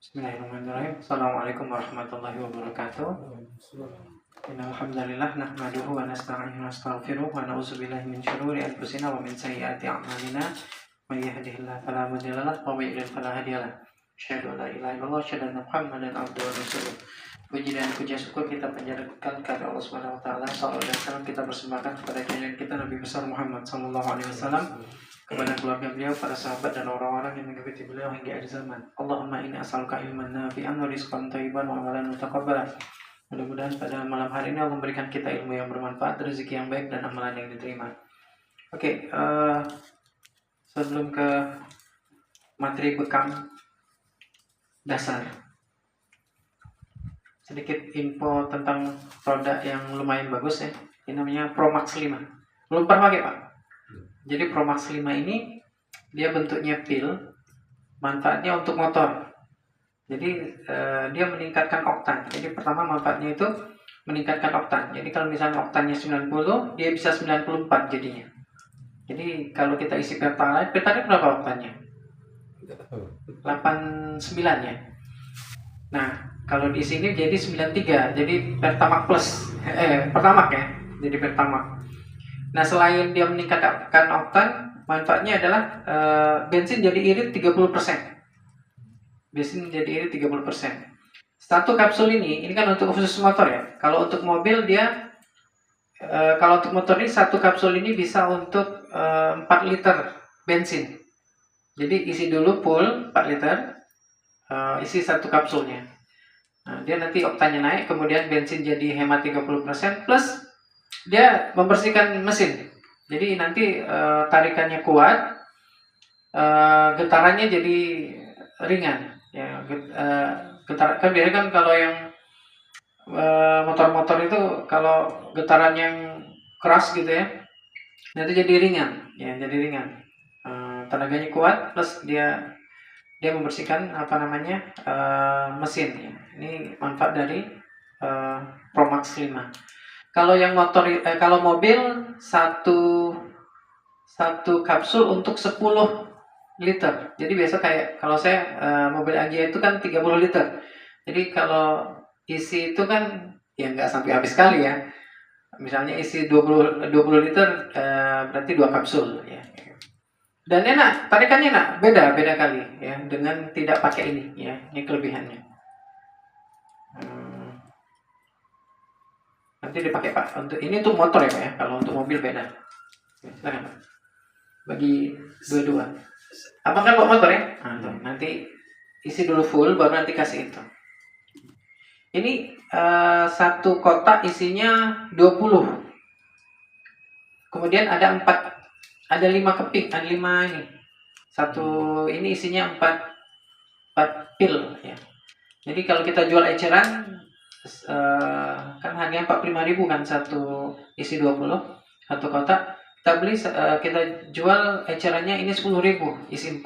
Bismillahirrahmanirrahim. Assalamualaikum warahmatullahi wabarakatuh. Innal hamdalillah nahmaduhu wa nasta'inuhu wa nastaghfiruh wa na'udzu billahi min syururi anfusina wa min sayyiati a'malina. May yahdihillahu fala mudilla lahu wa may yudlil fala hadiya lahu. Asyhadu an la ilaha illallah wa asyhadu anna Muhammadan abduhu wa rasuluh. Puji dan puja syukur kita panjatkan kepada Allah Subhanahu wa taala. Salawat dan salam kita persembahkan kepada junjungan kita Nabi besar Muhammad sallallahu alaihi wasallam, kepada keluarga beliau, para sahabat dan orang-orang yang mengikuti beliau hingga akhir zaman. Allahumma inni as'aluka ilman nafi'an wa rizqan thayyiban wa amalan mutaqabbalan. Mudah-mudahan pada malam hari ini Allah memberikan kita ilmu yang bermanfaat, rezeki yang baik dan amalan yang diterima. Oke, sebelum ke materi bekam dasar, sedikit info tentang produk yang lumayan bagus ya. Ini namanya Promax 5. Belum pernah pakai, Pak? Jadi Promax 5 ini dia bentuknya pil, manfaatnya untuk motor. Jadi dia meningkatkan oktan. Jadi pertama manfaatnya itu meningkatkan oktan. Jadi kalau misalnya oktannya 90, dia bisa 94 jadinya. Jadi kalau kita isi Pertalite berapa oktannya? 89 ya. Nah, kalau di sini jadi 93, jadi Pertamax Plus. Pertamax ya. Jadi Pertamax. Nah, selain dia meningkatkan oktan, manfaatnya adalah bensin jadi irit 30%. Bensin jadi irit 30%. Satu kapsul ini kan untuk khusus motor ya. Kalau untuk mobil dia kalau untuk motor ini satu kapsul ini bisa untuk 4 liter bensin. Jadi isi dulu full 4 liter, isi satu kapsulnya. Nah, dia nanti oktannya naik, kemudian bensin jadi hemat 30%, plus dia membersihkan mesin. Jadi nanti tarikannya kuat, getarannya jadi ringan. Ya, getaran kan biasanya kan kalau yang motor-motor itu kalau getaran yang keras gitu ya, nanti jadi ringan. Ya, jadi ringan. Tenaganya kuat, plus dia membersihkan mesin. Ya. Ini manfaat dari Promax 5. Kalau yang kalau mobil satu kapsul untuk 10 liter. Jadi biasa kayak kalau saya mobil Agya itu kan 30 liter. Jadi kalau isi itu kan ya nggak sampai habis kali ya. Misalnya isi 20 liter berarti 2 kapsul ya. Dan enak, tarikannya enak, beda kali ya dengan tidak pakai ini ya. Ini kelebihannya. Nanti dipakai Pak. Untuk ini untuk motor ya Pak ya. Kalau untuk mobil beda. Silakan Pak. Bagi dua-dua. Abang kan bawa motor ya? Nanti isi dulu full, baru nanti kasih itu. Ini satu kotak isinya 20. Kemudian ada 5 keping, ada 5 ini. Satu ini isinya 4 pil ya. Jadi kalau kita jual eceran kan harganya 45.000 kan satu isi 20 satu kotak. Kita beli kita jual ecerannya ini 10.000 isi 4.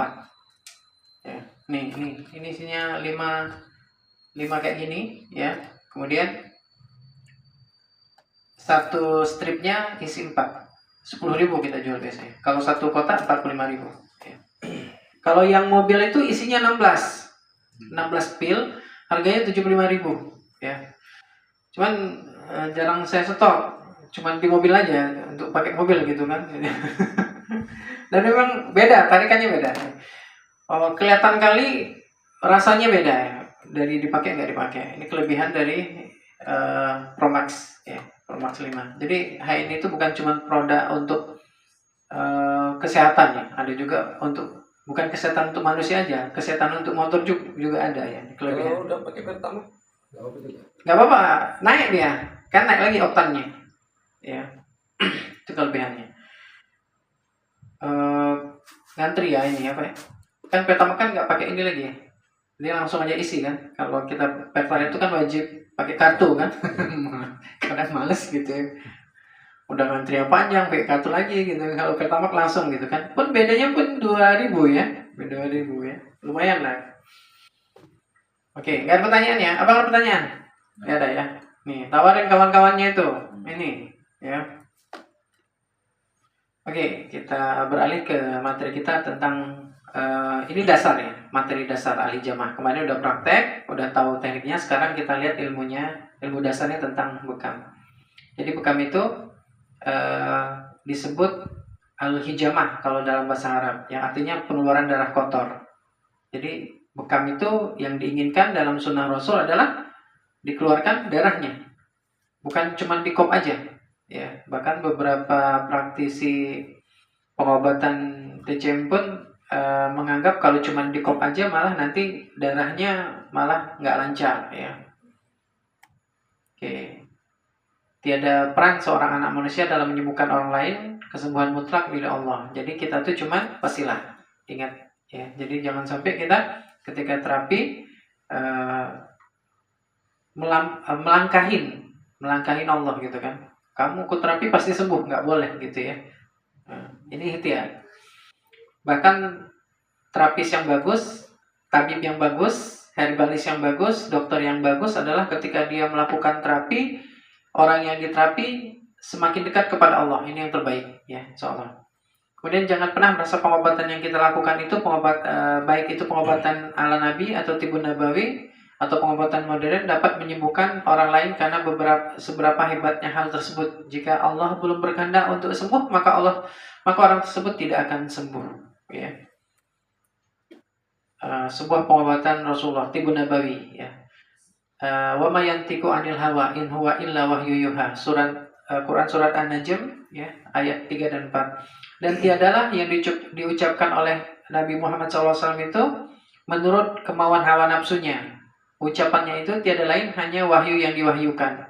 Ya, ini isinya 5 kayak gini ya. Kemudian satu stripnya isi 4. 10.000 kita jual biasanya. Kalau satu kotak 45.000 ya. Kalau yang mobil itu isinya 16 pil, harganya 75.000 ya. Cuman jarang saya stok. Cuman di mobil aja untuk pakai mobil gitu kan. Dan memang beda, tarikannya beda. Kelihatan kali rasanya beda ya, dari dipakai nggak dipakai. Ini kelebihan dari Promax ya, Promax 5. Jadi HN itu bukan cuma produk untuk kesehatan ya, ada juga untuk bukan kesehatan untuk manusia aja, kesehatan untuk motor juga ada ya. Kelebihan. Kalau udah pakai pertama nggak apa-apa, naik dia, kan naik lagi oktannya. Ya, itu kelebihannya. Ngantri ya ini apa ya? Kan pertama kan nggak pakai ini lagi ya. Dia langsung aja isi kan. Kalau kita Pertalite itu kan wajib pakai kartu kan. Kadang males gitu ya. Udah ngantri yang panjang pakai kartu lagi gitu. Kalau pertama langsung gitu kan. Pun bedanya pun 2.000 ya. Beda 2.000 ya. Lumayan lah. Oke, nggak ada pertanyaan ya? Apa ada pertanyaan? Nggak ada ya. Nih, tawarin kawan-kawannya itu. Ini ya. Oke, kita beralih ke materi kita tentang Ini dasar ya, materi dasar al-hijamah. Kemarin udah praktek, udah tahu tekniknya. Sekarang kita lihat ilmu dasarnya tentang bekam. Jadi bekam itu disebut al-hijamah kalau dalam bahasa Arab, yang artinya pengeluaran darah kotor. Jadi bekam itu yang diinginkan dalam sunnah Rasul adalah dikeluarkan darahnya, bukan cuma dikop aja. Ya, bahkan beberapa praktisi pengobatan TCM pun menganggap kalau cuma dikop aja malah nanti darahnya malah nggak lancar ya. Oke. Tiada peran seorang anak manusia dalam menyembuhkan orang lain, kesembuhan mutlak milik Allah. Jadi kita tuh cuma wasilah. Ingat ya. Jadi jangan sampai kita ketika terapi melangkahin Allah gitu kan. Kamu ikut terapi pasti sembuh, nggak boleh gitu ya. Ini ikhtiar. Bahkan terapis yang bagus, tabib yang bagus, herbalis yang bagus, dokter yang bagus adalah ketika dia melakukan terapi, orang yang diterapi semakin dekat kepada Allah. Ini yang terbaik ya, insyaallah. Kemudian jangan pernah merasa pengobatan yang kita lakukan itu baik itu pengobatan ala Nabi atau tibun nabawi atau pengobatan modern dapat menyembuhkan orang lain karena seberapa hebatnya hal tersebut. Jika Allah belum berkehendak untuk sembuh, maka orang tersebut tidak akan sembuh. Ya. Sebuah pengobatan Rasulullah tibun nabawi. Ya. Wa ma yantiqu 'anil hawa in huwa illa wahyu yuha. Quran surat An-Najm ya, ayat 3 dan 4. Dan tiadalah yang diucapkan oleh Nabi Muhammad SAW itu menurut kemauan hawa nafsunya. Ucapannya itu tiada lain hanya wahyu yang diwahyukan.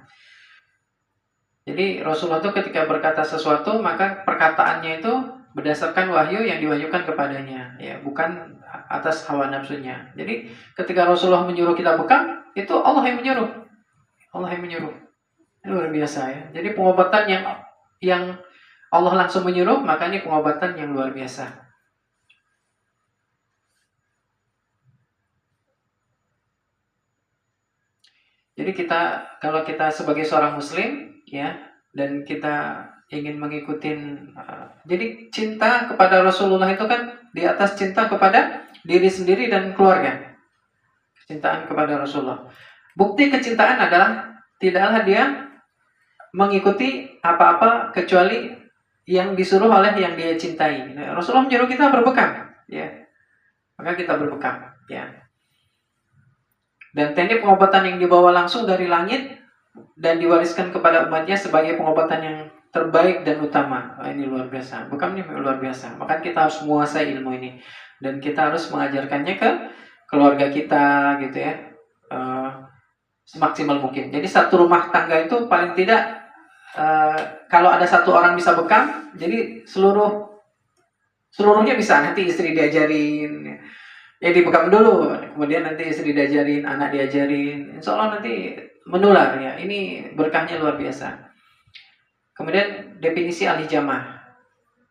Jadi Rasulullah itu ketika berkata sesuatu maka perkataannya itu berdasarkan wahyu yang diwahyukan kepadanya, ya, bukan atas hawa nafsunya. Jadi ketika Rasulullah menyuruh kita bekam, itu Allah yang menyuruh. Allah yang menyuruh. Ini luar biasa ya. Jadi pengobatan yang Allah langsung menyuruh, maka ini pengobatan yang luar biasa. Jadi kalau kita sebagai seorang muslim ya, dan kita ingin mengikuti jadi cinta kepada Rasulullah itu kan di atas cinta kepada diri sendiri dan keluarga. Kecintaan kepada Rasulullah. Bukti kecintaan adalah tidaklah dia mengikuti apa-apa kecuali yang disuruh oleh yang dia cintai. Rasulullah menyuruh kita berbekam, ya. Maka kita berbekam, ya. Dan teknik pengobatan yang dibawa langsung dari langit dan diwariskan kepada umatnya sebagai pengobatan yang terbaik dan utama. Ini luar biasa. Bekam ini luar biasa. Maka kita harus menguasai ilmu ini dan kita harus mengajarkannya ke keluarga kita, gitu ya. Semaksimal mungkin. Jadi satu rumah tangga itu paling tidak kalau ada satu orang bisa bekam, jadi seluruhnya bisa. Nanti istri diajarin, ya dibekam dulu, kemudian nanti istri diajarin, anak diajarin, insya Allah nanti menular ya. Ini berkahnya luar biasa. Kemudian definisi al-hijamah,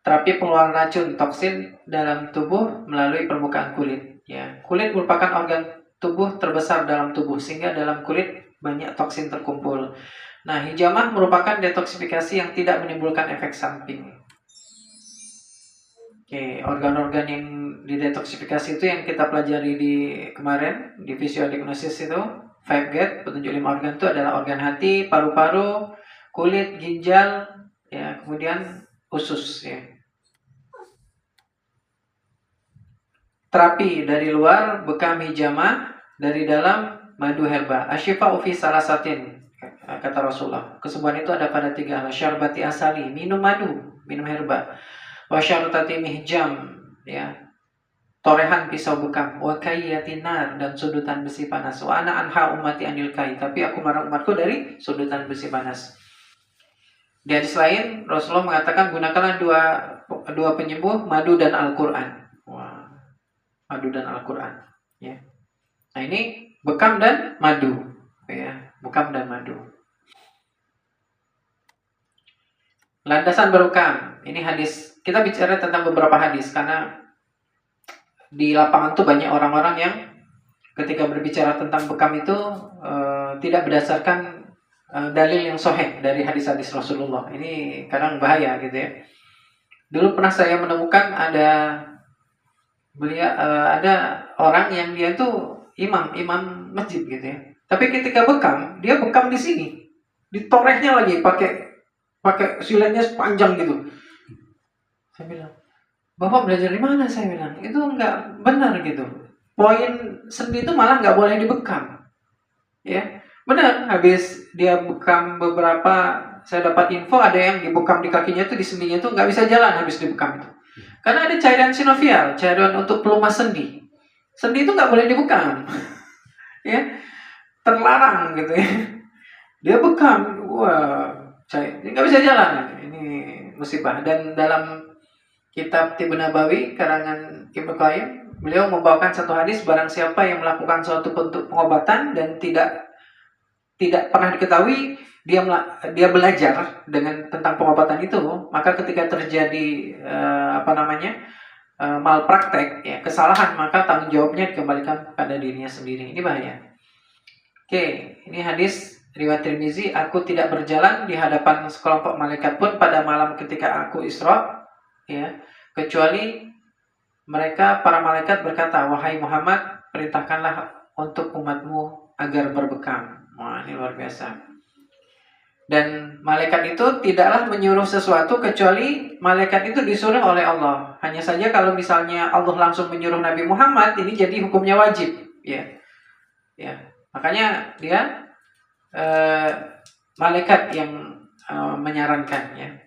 terapi pengeluaran racun toksin dalam tubuh melalui permukaan kulit. Ya, kulit merupakan organ tubuh terbesar dalam tubuh sehingga dalam kulit banyak toksin terkumpul. Nah, hijamah merupakan detoksifikasi yang tidak menimbulkan efek samping. Oke, organ-organ yang didetoksifikasi itu yang kita pelajari di kemarin di fisiodiagnosis itu 5GAT, petunjuk 5 organ itu adalah organ hati, paru-paru, kulit, ginjal, ya, kemudian usus ya. Terapi dari luar, bekam hijamah, dari dalam madu herba. Asyifa'u fi salasatin, kata Rasulullah. Kesembuhan itu ada pada 3 hal. Syarbati asali, minum madu, minum herba. Wasyarutati mihjam, ya, torehan pisau bekam. Wakayyati nar, dan sudutan besi panas. Wa ana anha ummati anil kai, tapi aku marah umatku dari sudutan besi panas. Di hadis lain Rasulullah mengatakan gunakanlah dua penyembuh, madu dan Al-Quran. Wah, madu dan Al-Quran ya. Nah ini bekam dan madu ya, bekam dan madu. Landasan berbekam, ini hadis. Kita bicara tentang beberapa hadis karena di lapangan tuh banyak orang-orang yang ketika berbicara tentang bekam itu tidak berdasarkan dalil yang sahih dari hadis-hadis Rasulullah. Ini kadang bahaya gitu ya. Dulu pernah saya menemukan ada beliau ada orang yang dia tuh imam masjid gitu ya. Tapi ketika bekam, dia bekam di sini, ditorehnya lagi pakai silanya sepanjang gitu. Saya bilang, Bapak belajar di mana? Saya bilang, itu nggak benar gitu. Poin sendi itu malah nggak boleh dibekam, ya. Benar, habis dia bekam beberapa, saya dapat info ada yang dibekam di kakinya tuh, di sendinya tuh nggak bisa jalan habis dibekam itu. Karena ada cairan sinovial, cairan untuk pelumas sendi. Sendi itu nggak boleh dibekam, ya, terlarang gitu ya. Dia bekam, wah, nggak bisa jalan. Ini musibah. Dan dalam kitab Tibu Nabawi karangan Ibnu Qayyim, beliau membawakan satu hadis, barang siapa yang melakukan suatu bentuk pengobatan dan tidak pernah diketahui dia belajar dengan tentang pengobatan itu, maka ketika terjadi malpraktek, ya, kesalahan, maka tanggung jawabnya dikembalikan pada dirinya sendiri. Ini bahaya. Oke, ini hadis riwayat Tirmizi. Aku tidak berjalan di hadapan sekelompok malaikat pun pada malam ketika aku Isra, ya, kecuali mereka para malaikat berkata, wahai Muhammad, perintahkanlah untuk umatmu agar berbekam. Wah, ini luar biasa. Dan malaikat itu tidaklah menyuruh sesuatu kecuali malaikat itu disuruh oleh Allah. Hanya saja kalau misalnya Allah langsung menyuruh Nabi Muhammad, ini jadi hukumnya wajib, ya. Ya. Makanya dia malaikat yang menyarankannya.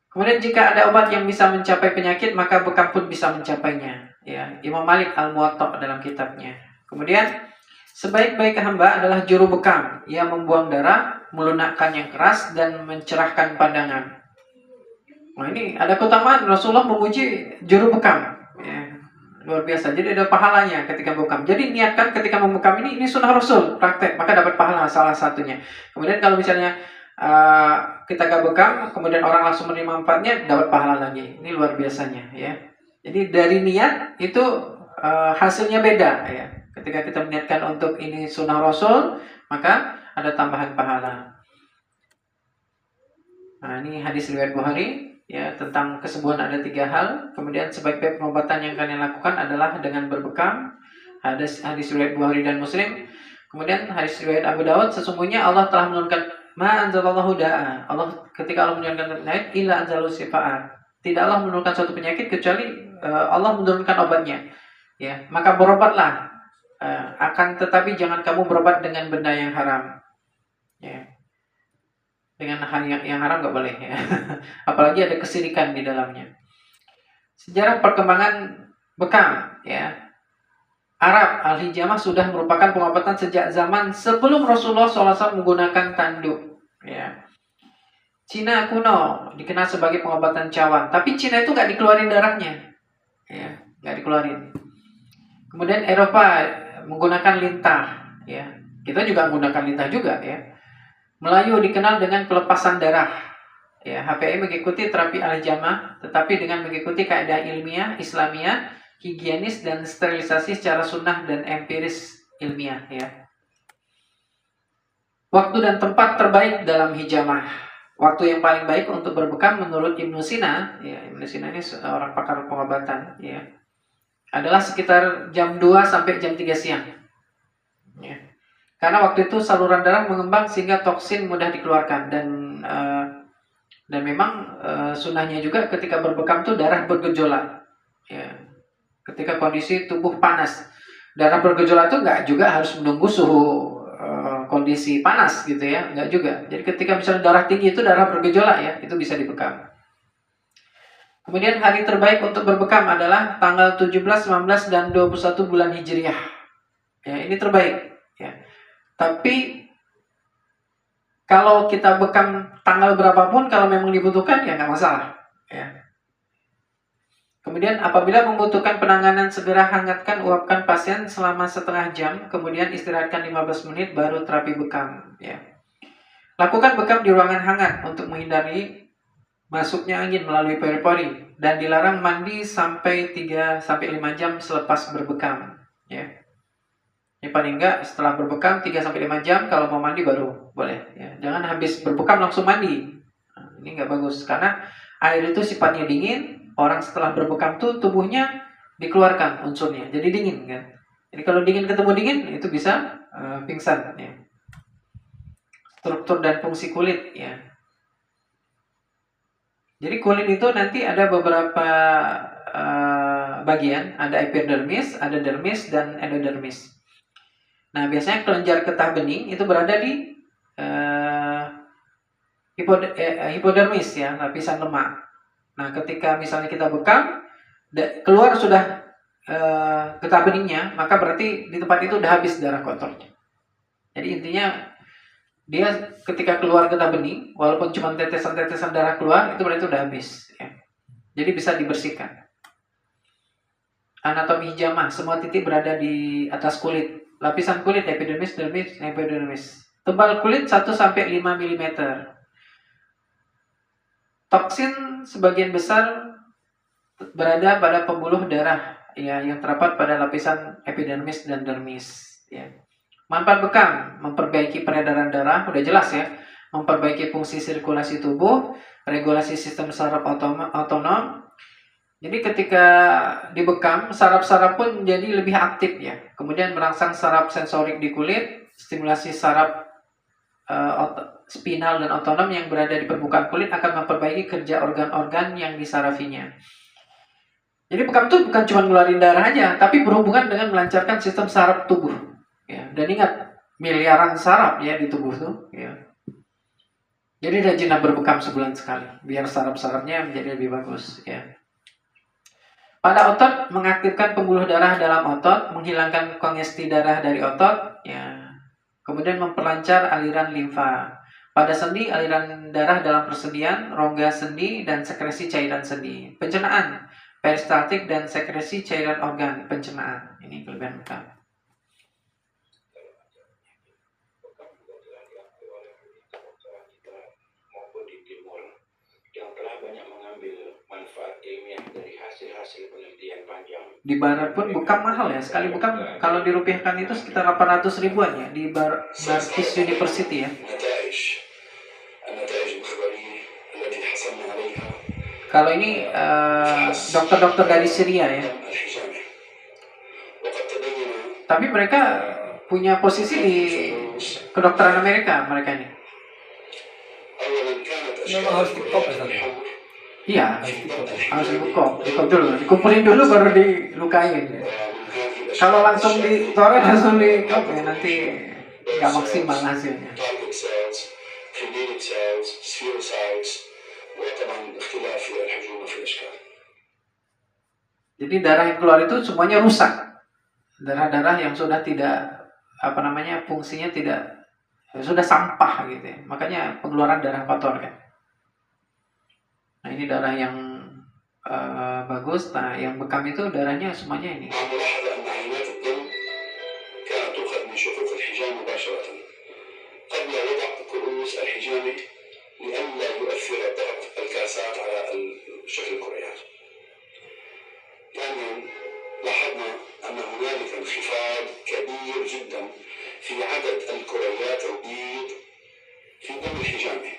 Kemudian jika ada obat yang bisa mencapai penyakit, maka bekam pun bisa mencapainya. Ya, Imam Malik Al-Muwatta dalam kitabnya. Kemudian sebaik-baik hamba adalah juru bekam. Ia membuang darah, melunakkan yang keras, dan mencerahkan pandangan. Nah, ini ada keutamaan Rasulullah memuji juru bekam. Ya, luar biasa. Jadi ada pahalanya ketika bekam. Jadi niatkan ketika membekam ini sunnah Rasul, praktek, maka dapat pahala salah satunya. Kemudian kalau misalnya kita gak bekam, kemudian orang langsung menerima manfaatnya, dapat pahala lagi. Ini luar biasanya, ya. Jadi dari niat itu hasilnya beda, ya. Ketika kita meniatkan untuk ini sunnah Rasul, maka ada tambahan pahala. Nah, ini hadis riwayat Bukhari, ya, tentang kesembuhan ada 3 hal. Kemudian sebaik-baik pengobatan yang kalian lakukan adalah dengan berbekam. Hadis riwayat Bukhari dan Muslim. Kemudian hadis riwayat Abu Dawud, sesungguhnya Allah telah menurunkan anzalallahu da'a. Allah ketika Allah menurunkan penyakit, illa anzalu sifa'at. Tidaklah menurunkan suatu penyakit kecuali Allah menurunkan obatnya. Ya, maka berobatlah. Akan tetapi jangan kamu berobat dengan benda yang haram. Ya. Dengan hal yang haram nggak boleh, ya. Apalagi ada kesirikan di dalamnya. Sejarah perkembangan bekam, ya. Arab al-hijamah sudah merupakan pengobatan sejak zaman sebelum Rasulullah SAW menggunakan tanduk. Ya. Cina kuno dikenal sebagai pengobatan cawan, tapi Cina itu nggak dikeluarin darahnya, ya, nggak dikeluarin. Kemudian Eropa menggunakan lintah, ya. Kita juga menggunakan lintah juga, ya. Melayu dikenal dengan pelepasan darah. Ya, HPI mengikuti terapi al-hijamah, tetapi dengan mengikuti kaidah ilmiah, Islamiyah, higienis, dan sterilisasi secara sunnah dan empiris ilmiah, ya. Waktu dan tempat terbaik dalam hijamah. Waktu yang paling baik untuk berbekam menurut Ibnu Sina, ya, Ibnu Sina ini seorang pakar pengobatan, ya, adalah sekitar jam 2 sampai jam 3 siang. Ya. Karena waktu itu saluran darah mengembang sehingga toksin mudah dikeluarkan, dan memang sunnahnya juga ketika berbekam tuh darah bergejolak, ya. Ketika kondisi tubuh panas, darah bergejolak itu nggak juga harus menunggu suhu kondisi panas gitu, ya, nggak juga. Jadi ketika misalnya darah tinggi itu darah bergejolak, ya, itu bisa dibekam. Kemudian hari terbaik untuk berbekam adalah tanggal 17, 19, dan 21 bulan Hijriah. Ya, ini terbaik, ya. Tapi kalau kita bekam tanggal berapapun, kalau memang dibutuhkan, ya nggak masalah, ya. Kemudian apabila membutuhkan penanganan, segera hangatkan, uapkan pasien selama setengah jam, kemudian istirahatkan 15 menit, baru terapi bekam, ya. Lakukan bekam di ruangan hangat untuk menghindari masuknya angin melalui pori-pori, dan dilarang mandi sampai 3-5 jam selepas berbekam, ya. Ini paling enggak setelah berbekam 3-5 jam, kalau mau mandi baru boleh, ya. Jangan habis berbekam langsung mandi. Nah, ini nggak bagus karena air itu sifatnya dingin. Orang setelah berbekam tuh tubuhnya dikeluarkan unsurnya, jadi dingin kan. Jadi kalau dingin ketemu dingin itu bisa pingsan ya. Struktur dan fungsi kulit ya. Jadi kulit itu nanti ada beberapa bagian, ada epidermis, ada dermis dan endodermis. Nah, biasanya kelenjar getah bening itu berada di hipodermis ya, lapisan lemak. Nah, ketika misalnya kita bekam, keluar sudah getah beningnya, maka berarti di tempat itu udah habis darah kotornya. Jadi intinya dia ketika keluar getah bening, walaupun cuma tetesan-tetesan darah keluar, itu berarti udah habis. Ya. Jadi bisa dibersihkan. Anatomi hijamah, semua titik berada di atas kulit. Lapisan kulit, epidermis, dermis, epidermis. Tebal kulit 1-5 mm. Toksin sebagian besar berada pada pembuluh darah ya, yang terdapat pada lapisan epidermis dan dermis ya. Manfaat bekam, memperbaiki peredaran darah, udah jelas ya. Memperbaiki fungsi sirkulasi tubuh, regulasi sistem saraf otonom. Jadi ketika dibekam, saraf-saraf pun menjadi lebih aktif ya. Kemudian merangsang saraf sensorik di kulit, stimulasi saraf spinal dan otonom yang berada di permukaan kulit akan memperbaiki kerja organ-organ yang disarafinya. Jadi bekam itu bukan cuma ngeluarin darah aja, tapi berhubungan dengan melancarkan sistem saraf tubuh. Ya, dan ingat, miliaran saraf ya di tubuh tuh. Ya. Jadi rajinlah berbekam sebulan sekali, biar saraf-sarafnya menjadi lebih bagus. Ya. Pada otot, mengaktifkan pembuluh darah dalam otot, menghilangkan kongesti darah dari otot, ya. Kemudian memperlancar aliran limfa. Pada sendi, aliran darah dalam persendian, rongga sendi, dan sekresi cairan sendi. Pencernaan, peristaltik dan sekresi cairan organ pencernaan. Ini kelebihan bekam. Yang telah banyak mengambil manfaat ilmiah dari hasil-hasil penelitian panjang. Di barat pun bekam mahal ya. Sekali bekam kalau dirupiahkan itu sekitar 800 ribuan ya di Bartis University ya. Kalau ini dokter-dokter dari Syria ya. Tapi mereka punya posisi di kedokteran Amerika mereka ini. Memang harus dikop ya. Iya, harus dikop dulu, dikumpulin dulu baru dilukain. Kalau langsung ditaruh langsung dikop ya nanti nggak maksimal hasilnya. Jadi darah yang keluar itu semuanya rusak. Darah-darah yang sudah tidak fungsinya tidak, sudah sampah gitu ya. Makanya pengeluaran darah kotor kan. Nah ini darah yang bagus. Nah yang bekam itu darahnya semuanya ini. لاحظنا أن هنالك انخفاض كبير جدا في عدد الكريات البيض في دم الحجامة،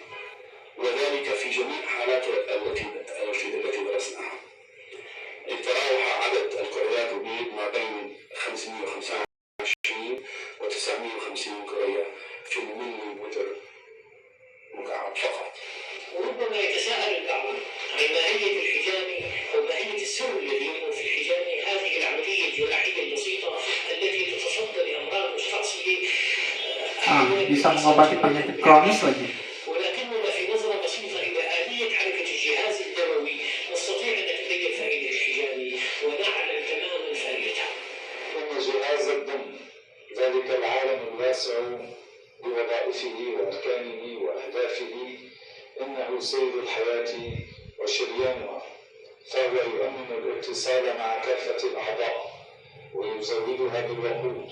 وذلك في جميع حالات التي درسناها. يتراوح عدد الكريات البيض ما بين 525 و 950 كرية في المليمتر مكعب فقط. وربما يتساءل البعض عن ماهية الحجامة أو ماهية السم الذي يكون في الحجامة، هذه العملية الجراحية البسيطة التي تتصدى لأمراض مستعصية bisa mengobati penyakit kronis lagi. ولكننا في نظرة بسيطة إلى آلية حركة الجهاز الدموي نستطيع أن نتبين فائدة الحجامة ونعلم تماما فائدتها. إن جهاز الدم ذلك العالم الواسع بوظائفه وأركانه وأهدافه إنه سير الحياة وشريانها، فهو يؤمن الاتصال مع كافة الأعضاء ويزودها بالوقود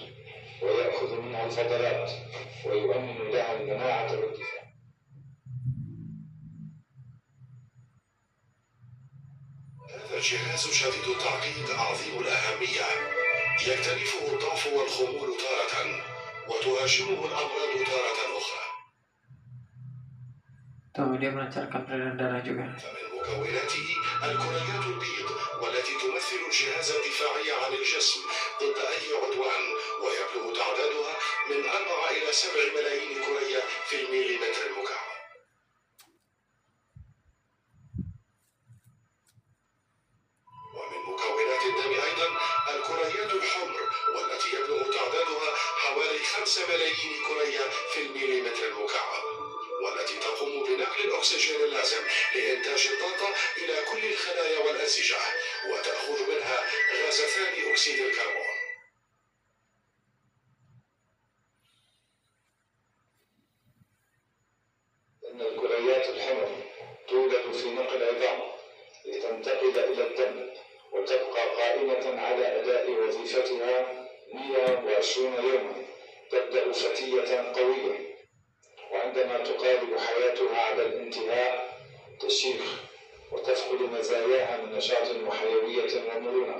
ويأخذ منها الفضلات ويؤمن لها المناعة والدفاع. هذا الجهاز شديد التعقيد عظيم الأهمية، يكتنفه الضعف والخمول تارة وتهاجمه الأمراض تارة أخرى. Tuh dia melancarkan peredaran darah juga. فمن مكوناته الكريات البيض والتي تمثل الجهاز الدفاعي عن الجسم ضد أي عدوان، ويبلغ تعدادها من 4 إلى 7 ملايين كرية في المليمتر المكعب. ومن مكونات الدم أيضا الكريات الحمر والتي يبلغ تعدادها حوالي 5 ملايين كرية في المليمتر المكعب، والتي تقوم بنقل الأكسجين اللازم لإنتاج الطاقة إلى كل الخلايا والأنسجة، وتأخذ منها غاز ثاني أكسيد الكربون. إن الكريات الحمر توجد في نقل العظام لتنتقل إلى الدم وتبقى قائمة على أداء وظيفتها 120 يوما، تبدأ فتية قوية، وعندما تقارب حياتها على الانتهاء تشيخ وتفقد مزاياها من نشاط وحيوية ومرونة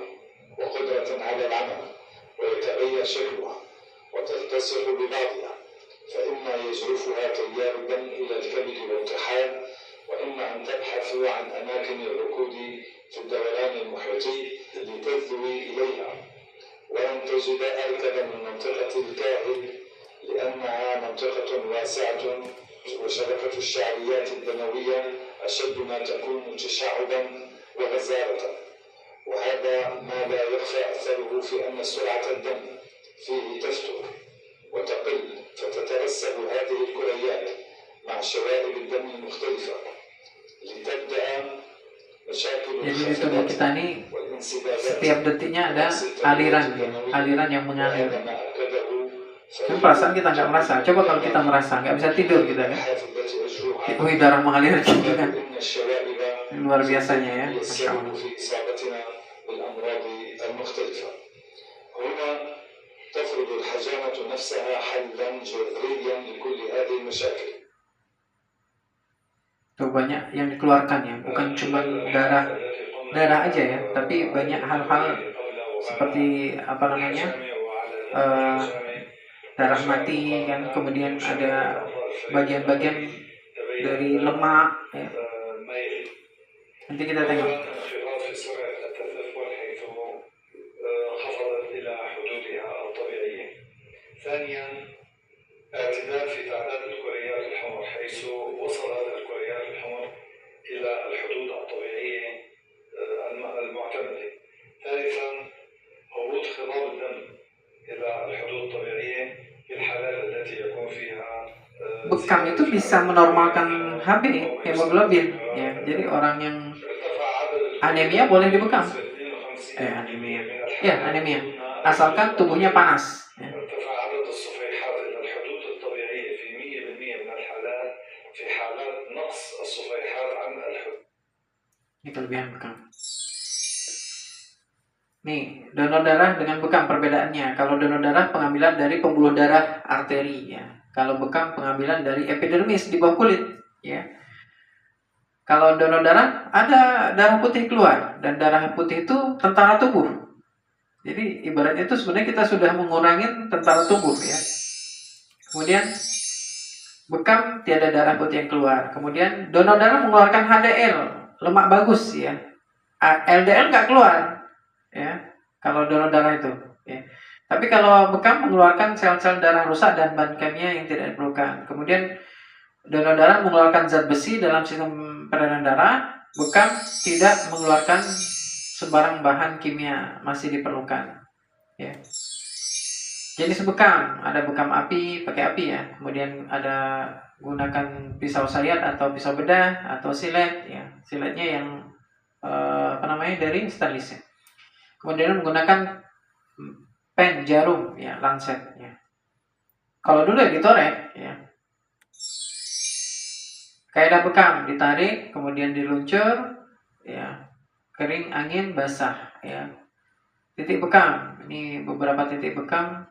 وقدرة على العمل، ويتغير شكلها وتلتصق ببعضها، فإما يجرفها تيار الدم إلى الكبد والطحال، وإما أن تبحث عن أماكن الركود في الدوران المحيطي لتذوي إليها، ولن تجد أركب من منطقة الكاهل لأنها منطقة واسعة وشبكة الشعريات الدموية أشد ما تكون تشعبا وغزارة، وهذا ما لا يخفى أثره في أن سرعة الدم فيه تفتر وتقل، فتترسب هذه الكريات مع شوائب الدم المختلفة لتبدأ مشاكل Jadi di tubuh kita ini setiap detiknya ada aliran ya, aliran yang mengalir. Kan perasaan kita nggak merasa. Coba kalau kita merasa, nggak bisa tidur kita kan. Wih, darah mengalir gitu kan. Luar biasanya ya. Masya Allah. تفرض الحجامة نفسها حلا جذريا لكل هذه المشاكل. Tuh banyak yang dikeluarkan ya, bukan cuma darah aja ya, tapi banyak hal-hal seperti apa namanya darah mati kan, kemudian ada bagian-bagian dari lemak ya. Nanti kita tengok. ثانيا اعتدال في تعداد الكريات الحمر، حيث وصلت الكريات الحمر إلى الحدود الطبيعية المعتمدة. ثالثا هبوط خضاب الدم إلى الحدود الطبيعية في الحالات التي يكون فيها bekam itu bisa menormalkan HB, hemoglobin ya. Jadi orang yang anemia boleh dibekam. Anemia. Asalkan tubuhnya panas ya. Ini kelebihan bekam. Nih, donor darah dengan bekam perbedaannya. Kalau donor darah pengambilan dari pembuluh darah arteri ya. Kalau bekam pengambilan dari epidermis di bawah kulit ya. Kalau donor darah ada darah putih keluar, dan darah putih itu tentara tubuh. Jadi ibaratnya itu sebenarnya kita sudah mengurangi tentara tubuh ya. Kemudian bekam tiada darah putih yang keluar. Kemudian donor darah mengeluarkan HDL, lemak bagus ya. LDL nggak keluar ya. Kalau donor darah itu ya. Tapi kalau bekam mengeluarkan sel-sel darah rusak dan bahan kimia yang tidak diperlukan. Kemudian donor darah mengeluarkan zat besi dalam sistem peredaran darah. Bekam tidak mengeluarkan sembarang bahan kimia, masih diperlukan ya. Jenis bekam, ada bekam api, pakai api ya. Kemudian ada gunakan pisau sayat atau pisau bedah atau silet ya. Siletnya yang dari stainless ya. Kemudian menggunakan pen, jarum ya, lancet ya. Kalau dulu ya ditorek ya. Kaidah bekam, ditarik kemudian diluncur ya. Kering, angin, basah ya. Titik bekam, ini beberapa titik bekam.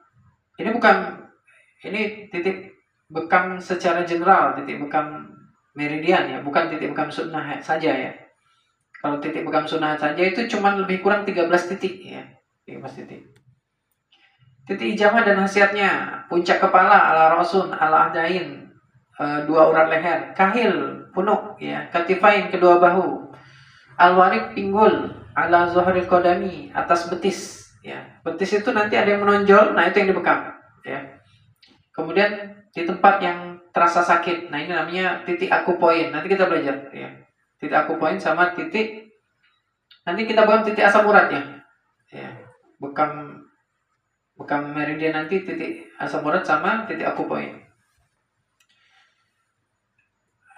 Ini titik bekam secara general, titik bekam meridian ya, bukan titik bekam sunnah saja ya. Kalau titik bekam sunnah saja itu cuma lebih kurang 13 titik ya. 13 titik. Titik ijamah dan khasiatnya: puncak kepala ala rasun ala ahdain, 2 urat leher, kahil punuk ya, katifain kedua bahu, Al-warik pinggul ala zuhril qadami, atas betis ya. Betis itu nanti ada yang menonjol, nah itu yang dibekam ya. Kemudian di tempat yang terasa sakit, nah ini namanya titik akupoin. Nanti kita belajar ya. Titik akupoin sama titik, nanti kita bekam titik asam urat ya. Ya. Bekam meridian nanti titik asam urat sama titik akupoin.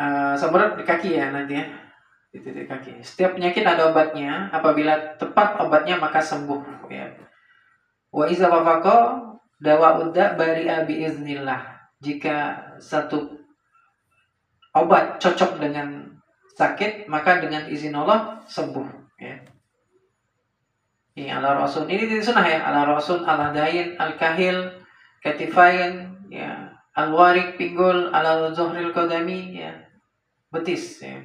Asam urat di kaki ya nanti ya. Di titik kaki. Setiap penyakit ada obatnya. Apabila tepat obatnya maka sembuh. Ya. Wa iza wafaqa dawa udda bari'a biiznillah. Jika satu obat cocok dengan sakit, maka dengan izin Allah sembuh. Ya. Ini ala rasul. Ini tidak sunnah ya. Ala rasul, ala dain, al kahil, katifain, ya, al warik pinggul, ala zuhril qadami, ya, betis. Ya.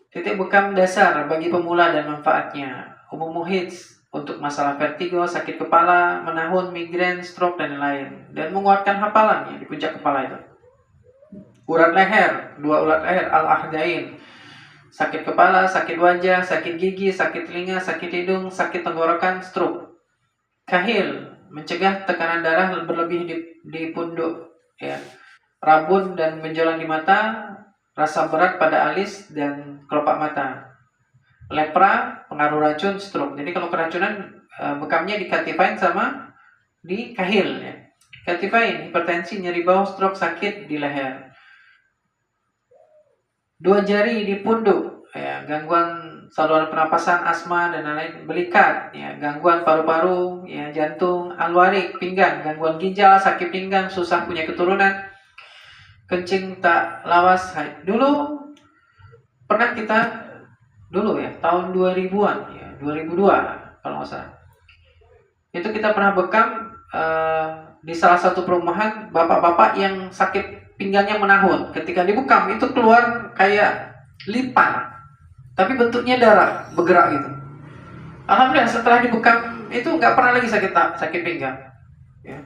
Titik bekam dasar bagi pemula dan manfaatnya. Umum hits untuk masalah vertigo, sakit kepala, menahun, migrain, stroke dan lain. Dan menguatkan hafalan ya, di puncak kepala itu. Urat leher, 2 urat leher, al-ahdain. Sakit kepala, sakit wajah, sakit gigi, sakit telinga, sakit hidung, sakit tenggorokan, stroke. Kahil, mencegah tekanan darah berlebih di punduk ya. Rabun dan benjolan di mata, rasa berat pada alis dan kelopak mata. Lepra, pengaruh racun, stroke. Jadi kalau keracunan bekamnya di katifain sama di kahil ya. Katifain, hipertensi, nyeri bawah, stroke, sakit di leher. 2 jari di punduk ya, gangguan saluran pernapasan, asma dan lain-lain. Belikat ya, gangguan paru-paru ya, jantung. Alwarik, pinggang, gangguan ginjal, sakit pinggang, susah punya keturunan, kencing tak lawas. Dulu pernah kita dulu ya, tahun 2000-an ya, 2002 kalau nggak salah. Itu kita pernah bekam di salah satu perumahan bapak-bapak yang sakit pinggangnya menahun. Ketika dibekam itu keluar kayak lipan, tapi bentuknya darah bergerak gitu. Alhamdulillah setelah dibekam itu nggak pernah lagi sakit pinggang. Ya.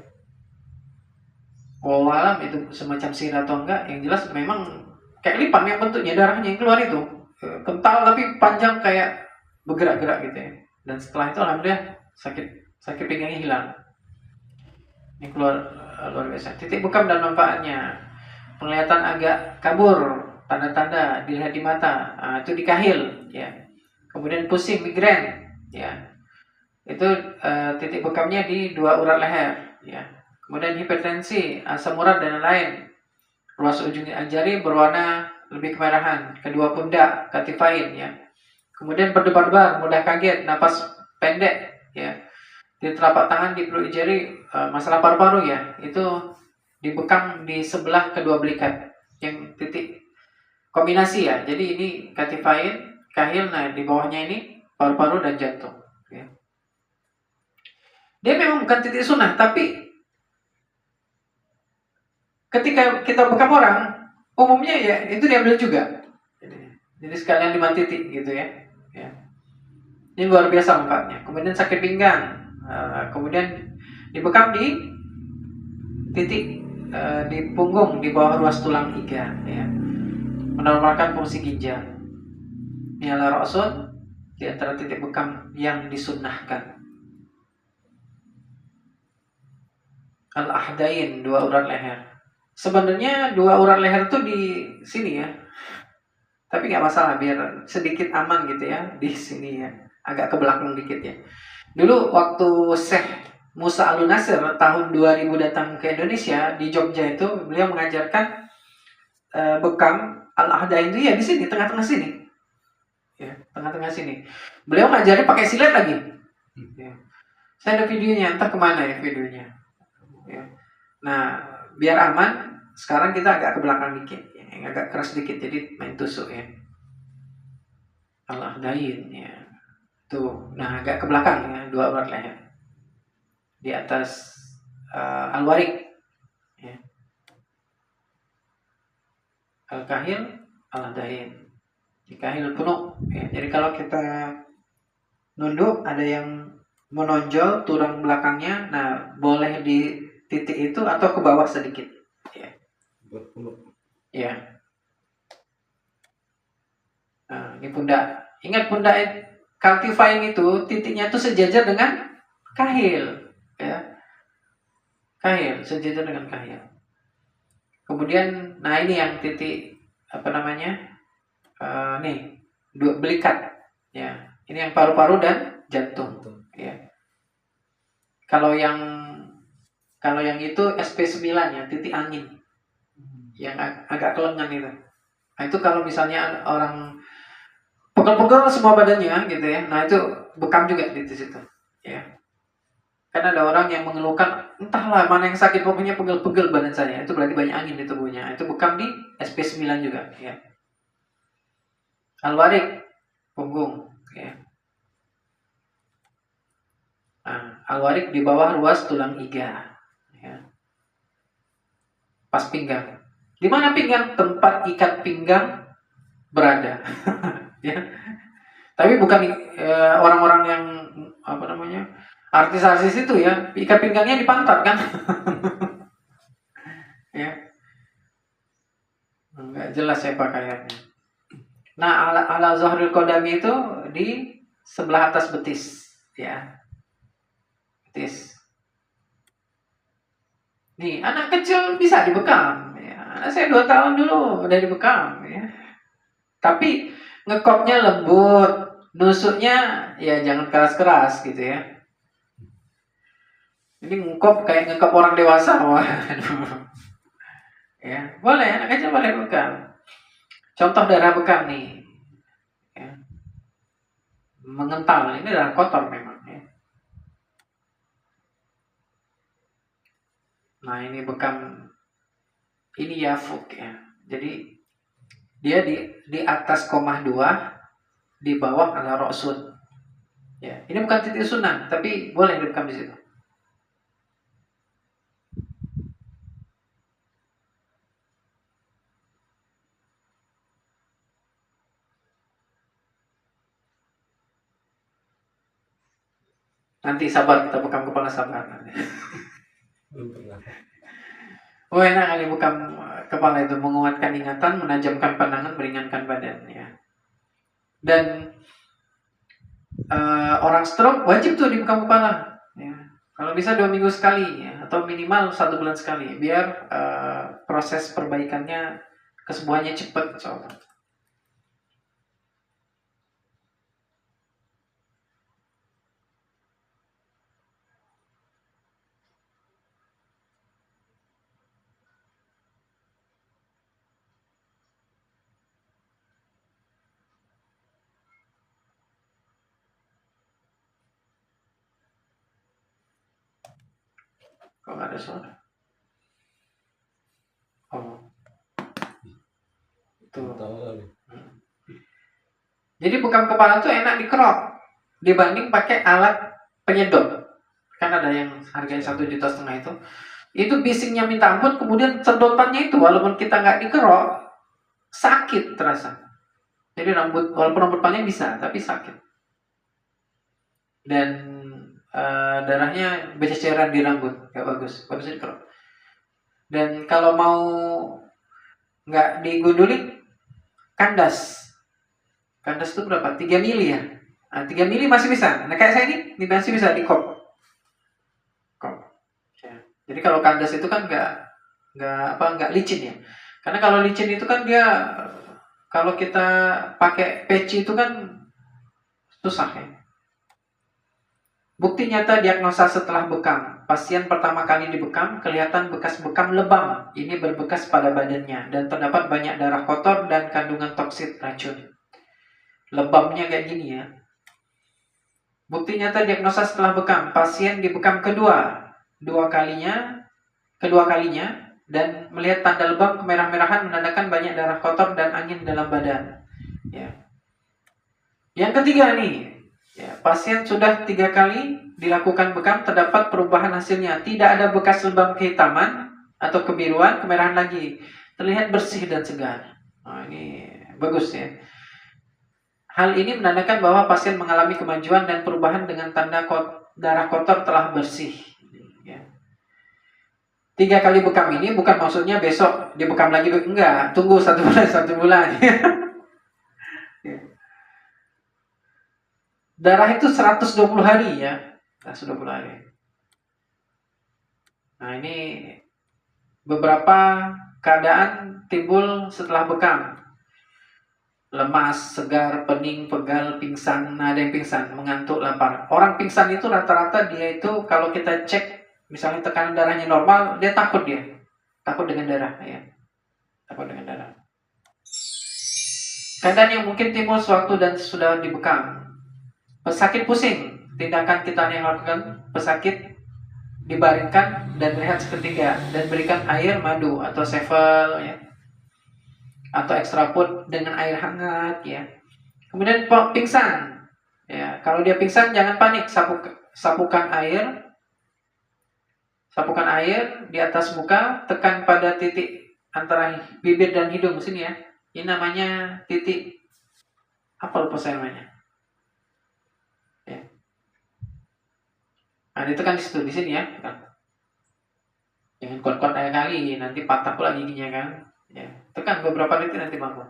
Wallahualam itu semacam sihir atau enggak, yang jelas memang kayak lipan yang bentuknya darahnya yang keluar itu kental tapi panjang kayak bergerak-gerak gitu ya. Dan setelah itu alhamdulillah sakit pinggangnya hilang. Ini keluar luar biasa. Titik bekam dan manfaatnya. Penglihatan agak kabur, tanda-tanda dilihat di mata, itu di kahil ya. Kemudian pusing, migrain ya. Itu titik bekamnya di 2 urat leher ya. Kemudian hipertensi, asam urat dan lain-lain. Ruas ujung jari berwarna lebih kemerahan, kedua pundak, katifain ya. Kemudian berdebar-debar, mudah kaget, napas pendek ya. Di telapak tangan, di perut jari, masalah paru-paru ya. Itu dibekam di sebelah kedua belikat yang titik kombinasi ya. Jadi ini katifain, kahil, nah di bawahnya ini paru-paru dan jantung ya. Dia memang bukan titik sunnah, tapi ketika kita bekam orang, umumnya ya itu diambil juga. Jadi sekalian 5 titik gitu ya. Ya. Ini luar biasa manfaatnya. Kemudian sakit pinggang, kemudian dibekam di titik di punggung di bawah ruas tulang iga ya. Menormalkan fungsi ginjal. Ini adalah rasul di antara titik bekam yang disunnahkan. Al-ahdain, 2 urat leher. Sebenarnya 2 urat leher itu di sini ya. Tapi nggak masalah, biar sedikit aman gitu ya di sini ya. Agak ke belakang dikit ya. Dulu waktu Syekh Musa Al-Nasir tahun 2000 datang ke Indonesia di Jogja itu, beliau mengajarkan bekam al-ahdain itu ya di sini, tengah-tengah sini. Ya, tengah-tengah sini. Beliau ngajari pakai silet lagi. Ya. Saya ada videonya, entah kemana ya videonya. Ya. Nah, biar aman, sekarang kita agak ke belakang dikit, ya. Agak keras dikit, jadi main tusuk ya. Al-ahdain ya. Tuh, nah agak ke belakang ya, 2 urat leher. Di atas al-warik ya. Al-kahil, al-ahdain. Di kahil penuh ya. Jadi kalau kita nunduk ada yang menonjol tulang belakangnya, nah boleh di titik itu atau ke bawah sedikit ya. Ya. Nah, ini pundak. Ingat pundak calcifying itu titiknya itu sejajar dengan kahil, ya. Kahil sejajar dengan kahil. Kemudian, nah ini yang titik apa namanya? Nih, dua belikat, ya. Ini yang paru-paru dan jantung, ya. Kalau yang itu SP9 ya, titik angin yang agak kelengan itu. Nah itu kalau misalnya orang pegel-pegel semua badannya gitu ya, nah itu bekam juga di situ, ya. Kan ada orang yang mengeluhkan entahlah mana yang sakit, pokoknya pegel-pegel badan saya, itu berarti banyak angin di tubuhnya. Itu bekam di SP9 juga, ya. Al-warik, punggung, ya. Nah, al-warik di bawah ruas tulang iga, ya. Pas pinggang. Di mana pinggang? Tempat ikat pinggang berada. Ya. Tapi bukan orang-orang yang apa namanya? Artis-artis itu ya, ikat pinggangnya di pantat kan. Ya. Enggak jelas ya pakaiannya. Nah, ala zahril qadami itu di sebelah atas betis, ya. Betis. Nih, anak kecil bisa dibekam, ya. Anak saya 2 tahun dulu udah dibekam, ya. Tapi ngekopnya lembut, nusuknya ya jangan keras-keras gitu ya. Jadi ngekop kayak ngekop orang dewasa, waduh. Ya, boleh, anak kecil boleh bekam. Contoh darah bekam nih, ya. Mengental, ini darah kotor memang, ya. Nah ini bekam, ini yafuk ya. Jadi dia di atas komah 2, di bawah ala roksun. Ya, ini bukan titik sunnah, tapi boleh dibekam di situ. Nanti sabar, kita bekam kepala sabar. Belum pernah. Oh enak kali bekam kepala itu, menguatkan ingatan, menajamkan pandangan, meringankan badan, ya. Dan orang stroke wajib tuh dibekam kepala, ya. Kalau bisa 2 minggu sekali, ya, atau minimal 1 bulan sekali, biar proses perbaikannya, kesembuhannya cepat, insyaallah. Kok nggak ada suara? Oh, tuh. Tahu kali. Jadi bekam kepala tuh enak dikerok dibanding pakai alat penyedot. Kan ada yang harganya 1,5 juta itu. Itu bisingnya minta ampun, kemudian sedotannya itu walaupun kita nggak dikerok, sakit terasa. Jadi walaupun rambut panjang bisa, tapi sakit. Dan darahnya berceceran di rambut, nggak bagus, bagusnya dikerok. Dan kalau mau nggak digundulin, kandas itu berapa? 3 mili ya. Nah, 3 mili masih bisa. Nah, kayak saya ini masih bisa dikop. Ya. Jadi kalau kandas itu kan nggak licin ya. Karena kalau licin itu kan dia, kalau kita pakai peci itu kan susah ya. Bukti nyata diagnosa setelah bekam. Pasien pertama kali dibekam, kelihatan bekas bekam lebam. Ini berbekas pada badannya dan terdapat banyak darah kotor dan kandungan toksit racun. Lebamnya kayak gini ya. Bukti nyata diagnosa setelah bekam. Pasien dibekam kedua kalinya dan melihat tanda lebam kemerah-merahan menandakan banyak darah kotor dan angin dalam badan. Ya. Yang ketiga nih. Ya, pasien sudah 3 kali dilakukan bekam, terdapat perubahan hasilnya. Tidak ada bekas lebam kehitaman atau kebiruan, kemerahan lagi. Terlihat bersih dan segar. Nah, ini bagus ya. Hal ini menandakan bahwa pasien mengalami kemajuan dan perubahan dengan tanda darah kotor telah bersih. Ya. 3 kali bekam ini bukan maksudnya besok dibekam lagi, enggak. Tunggu 1 bulan. Ya. darah itu 120 hari ya. 120 hari. Nah, ini beberapa keadaan timbul setelah bekam. Lemas, segar, pening, pegal, pingsan. Nah, ada yang pingsan, mengantuk, lapar. Orang pingsan itu rata-rata dia itu kalau kita cek misalnya tekanan darahnya normal, dia takut dia. Takut dengan darah ya. Takut dengan darah. Keadaan yang mungkin timbul sewaktu dan sudah dibekam. Pesakit pusing, tindakan kita yang lakukan pesakit dibaringkan dan rehat seketika dan berikan air madu atau sevel ya, atau extra food dengan air hangat ya. Kemudian pingsan ya, kalau dia pingsan jangan panik, sapukan air di atas muka, tekan pada titik antara bibir dan hidung sini ya. Ini namanya titik apa lupa saya namanya. Ya. Nah, ditekan di situ, di sini ya. Jangan kuat-kuat air kali, nanti patah pula giginya kan. Ya. Tekan beberapa detik nanti bangun.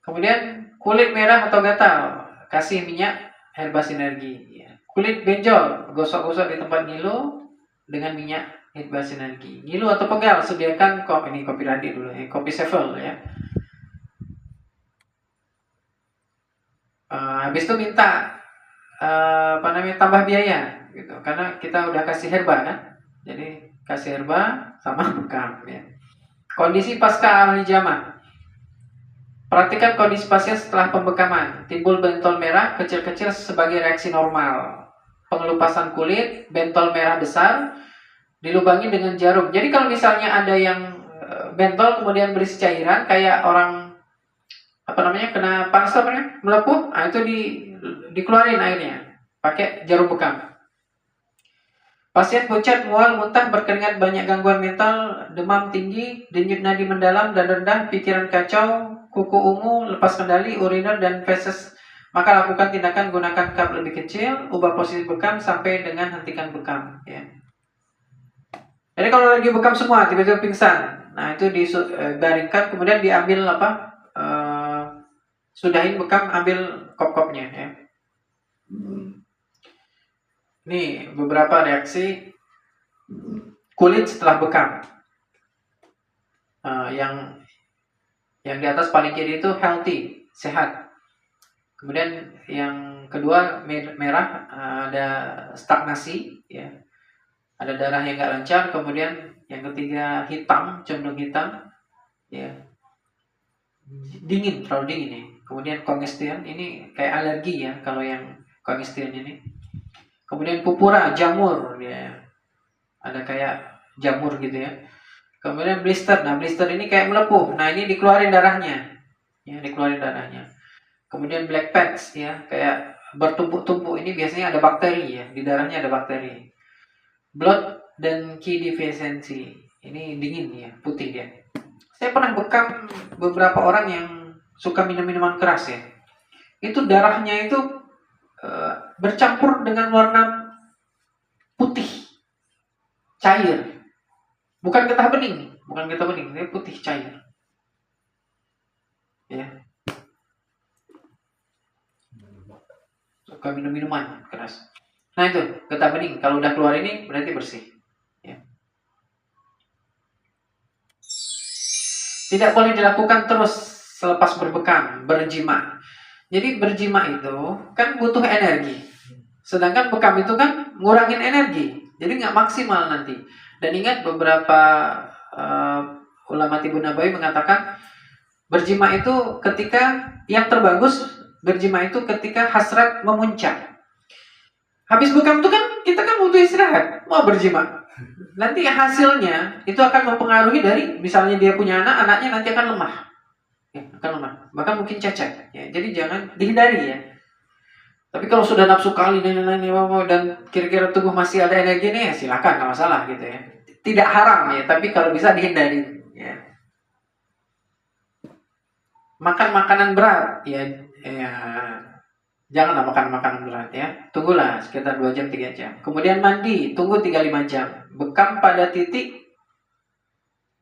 Kemudian kulit merah atau gatal, kasih minyak herba sinergi. Ya. Kulit benjol, gosok-gosok di tempat ngilu dengan minyak herba sinergi. Ngilu atau pegal, sediakan ini kopi radi dulu, kopi sevel ya. Habis itu minta tambah biaya gitu, karena kita udah kasih herba kan. Jadi kasih herba sama bekam ya. Kondisi pasca ahli jama. Perhatikan kondisi pasien setelah pembekaman. Timbul bentol merah kecil-kecil sebagai reaksi normal. Pengelupasan kulit, bentol merah besar, dilubangi dengan jarum. Jadi kalau misalnya ada yang bentol kemudian berisi cairan kayak orang kena panas melepuh, nah itu dikeluarin airnya pakai jarum bekam. Pasien pucat, mual, muntah, berkeringat, banyak gangguan mental, demam tinggi, denyut nadi mendalam dan rendah, pikiran kacau, kuku ungu, lepas kendali, uriner dan feses, maka lakukan tindakan gunakan cup lebih kecil, ubah posisi bekam sampai dengan hentikan bekam ya. Jadi kalau lagi bekam semua tiba-tiba pingsan, nah itu dibaringkan kemudian diambil sudahin bekam, ambil kop-kopnya ya. Ini beberapa reaksi kulit setelah bekam. Yang di atas paling kiri itu healthy, sehat. Kemudian yang kedua merah, ada stagnasi ya. Ada darah yang nggak lancar. Kemudian yang ketiga hitam, cenderung hitam ya. Dingin, terlalu dingin ya. Kemudian kongestion, ini kayak alergi ya kalau yang kongestion ini. Kemudian pupura, jamur ya. Ada kayak jamur gitu ya. Kemudian blister. Nah, blister ini kayak melepuh. Nah, ini dikeluarin darahnya. Ya, dikeluarin darahnya. Kemudian black patch ya, kayak bertumpuk-tumpuk. Ini biasanya ada bakteri ya. Di darahnya ada bakteri. Blood dan key deficiency. Ini dingin ya, putih dia. Saya pernah bekam beberapa orang yang suka minum minuman keras ya. Itu darahnya itu bercampur dengan warna putih cair, bukan getah bening, ini putih cair ya. Suka minum minuman keras. Nah itu getah bening, kalau udah keluar ini berarti bersih ya. Tidak boleh dilakukan terus selepas berbekam, berjima. Jadi berjima itu kan butuh energi. Sedangkan bekam itu kan ngurangin energi. Jadi nggak maksimal nanti. Dan ingat beberapa ulama Tibbun Nabawi mengatakan berjima itu ketika yang terbagus, berjima itu ketika hasrat memuncak. Habis bekam itu kan kita kan butuh istirahat, mau berjima. Nanti hasilnya itu akan mempengaruhi dari misalnya dia punya anak, anaknya nanti akan lemah. Ya, akan lemah, bahkan mungkin cacat ya. Jadi jangan dihindari ya. Tapi kalau sudah nafsu kali dan kira-kira tubuh masih ada energi nih, ya silakan, nggak masalah gitu ya. Tidak haram ya, tapi kalau bisa dihindari ya. Makan makanan berat ya, janganlah makan makanan berat ya. Tunggulah sekitar 2 jam 3 jam. Kemudian mandi, tunggu 3-5 jam. Bekam pada titik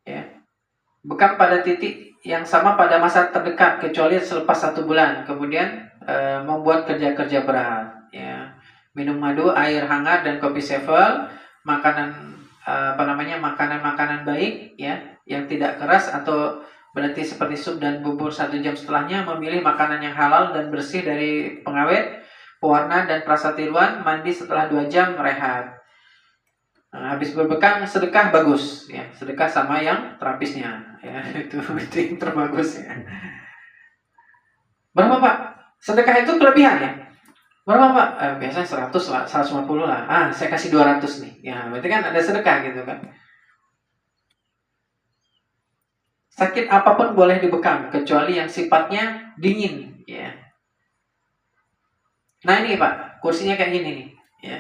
ya. Bekam pada titik yang sama pada masa terdekat kecuali selepas 1 bulan. Kemudian membuat kerja-kerja berat, ya. Minum madu, air hangat dan kopi sevel, makanan makanan-makanan baik, ya, yang tidak keras atau berarti seperti sup dan bubur 1 jam setelahnya. Memilih makanan yang halal dan bersih dari pengawet, pewarna dan perasa tiruan. Mandi setelah 2 jam, rehat. Habis berbekam sedekah bagus, ya, sedekah sama yang terapisnya, ya, itu yang terbagus, ya. Berapa Pak? Sedekah itu kelebihan, ya? Berapa Pak? Biasanya 100 lah, 150 lah. Saya kasih 200 nih. Ya, berarti kan ada sedekah gitu kan. Sakit apapun boleh dibekam, kecuali yang sifatnya dingin, ya. Nah ini Pak, kursinya kayak gini nih, ya.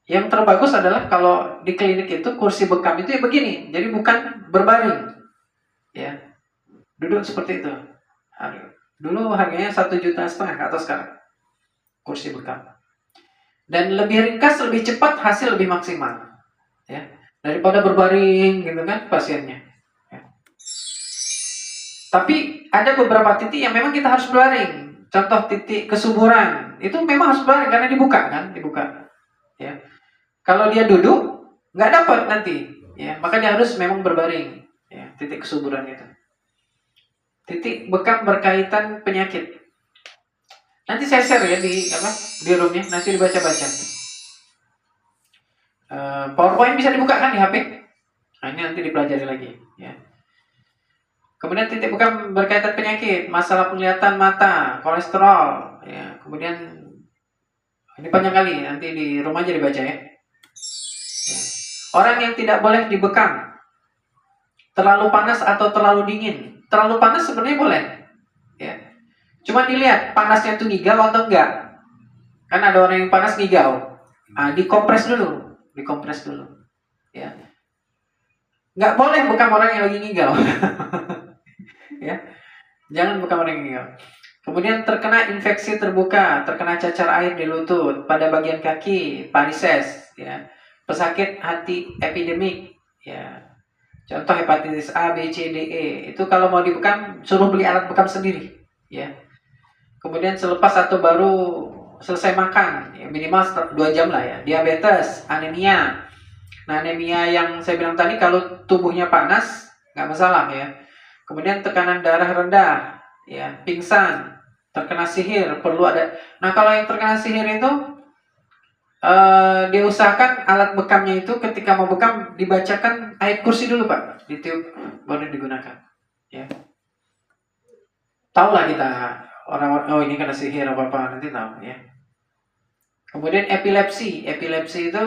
Yang terbagus adalah kalau di klinik itu kursi bekam itu ya begini, jadi bukan berbaring, ya. Duduk seperti itu. Dulu harganya 1,5 juta atau sekarang kursi bekam. Dan lebih ringkas, lebih cepat, hasil lebih maksimal, ya, daripada berbaring gitu kan pasiennya, ya. Tapi ada beberapa titik yang memang kita harus berbaring. Contoh titik kesuburan itu memang harus berbaring karena dibuka, ya. Kalau dia duduk nggak dapat nanti, ya, makanya harus memang berbaring, ya, titik kesuburan itu. Titik bekam berkaitan penyakit. Nanti saya share ya di roomnya, nanti dibaca-baca. PowerPoint bisa dibuka kan di HP? Nah, ini nanti dipelajari lagi, ya. Kemudian titik bekam berkaitan penyakit, masalah penglihatan mata, kolesterol, ya. Kemudian ini panjang kali, nanti di rumah aja dibaca ya. Orang yang tidak boleh dibekam, terlalu panas atau terlalu dingin. Terlalu panas sebenarnya boleh, ya. Cuma dilihat panasnya itu ngigau atau enggak. Kan ada orang yang panas ngigau. Dikompres dulu, ya. Nggak boleh bekam orang yang lagi ngigau. Ya, jangan bekam orang yang ngigau. Kemudian terkena infeksi terbuka, terkena cacar air di lutut, pada bagian kaki, varises, ya. Pesakit hati epidemik, ya. Contoh hepatitis A, B, C, D, E. Itu kalau mau dibekam, suruh beli alat bekam sendiri, ya. Kemudian selepas atau baru selesai makan, ya, minimal 2 jam lah ya. Diabetes, anemia. Nah, anemia yang saya bilang tadi kalau tubuhnya panas nggak masalah, ya. Kemudian tekanan darah rendah, ya, pingsan, terkena sihir, perlu ada. Nah, kalau yang terkena sihir itu diusahakan alat bekamnya itu ketika mau bekam dibacakan ayat kursi dulu Pak, ditiup baru digunakan, ya. Tahulah kita orang ini kena sihir apa nanti tahu, ya. Kemudian epilepsi itu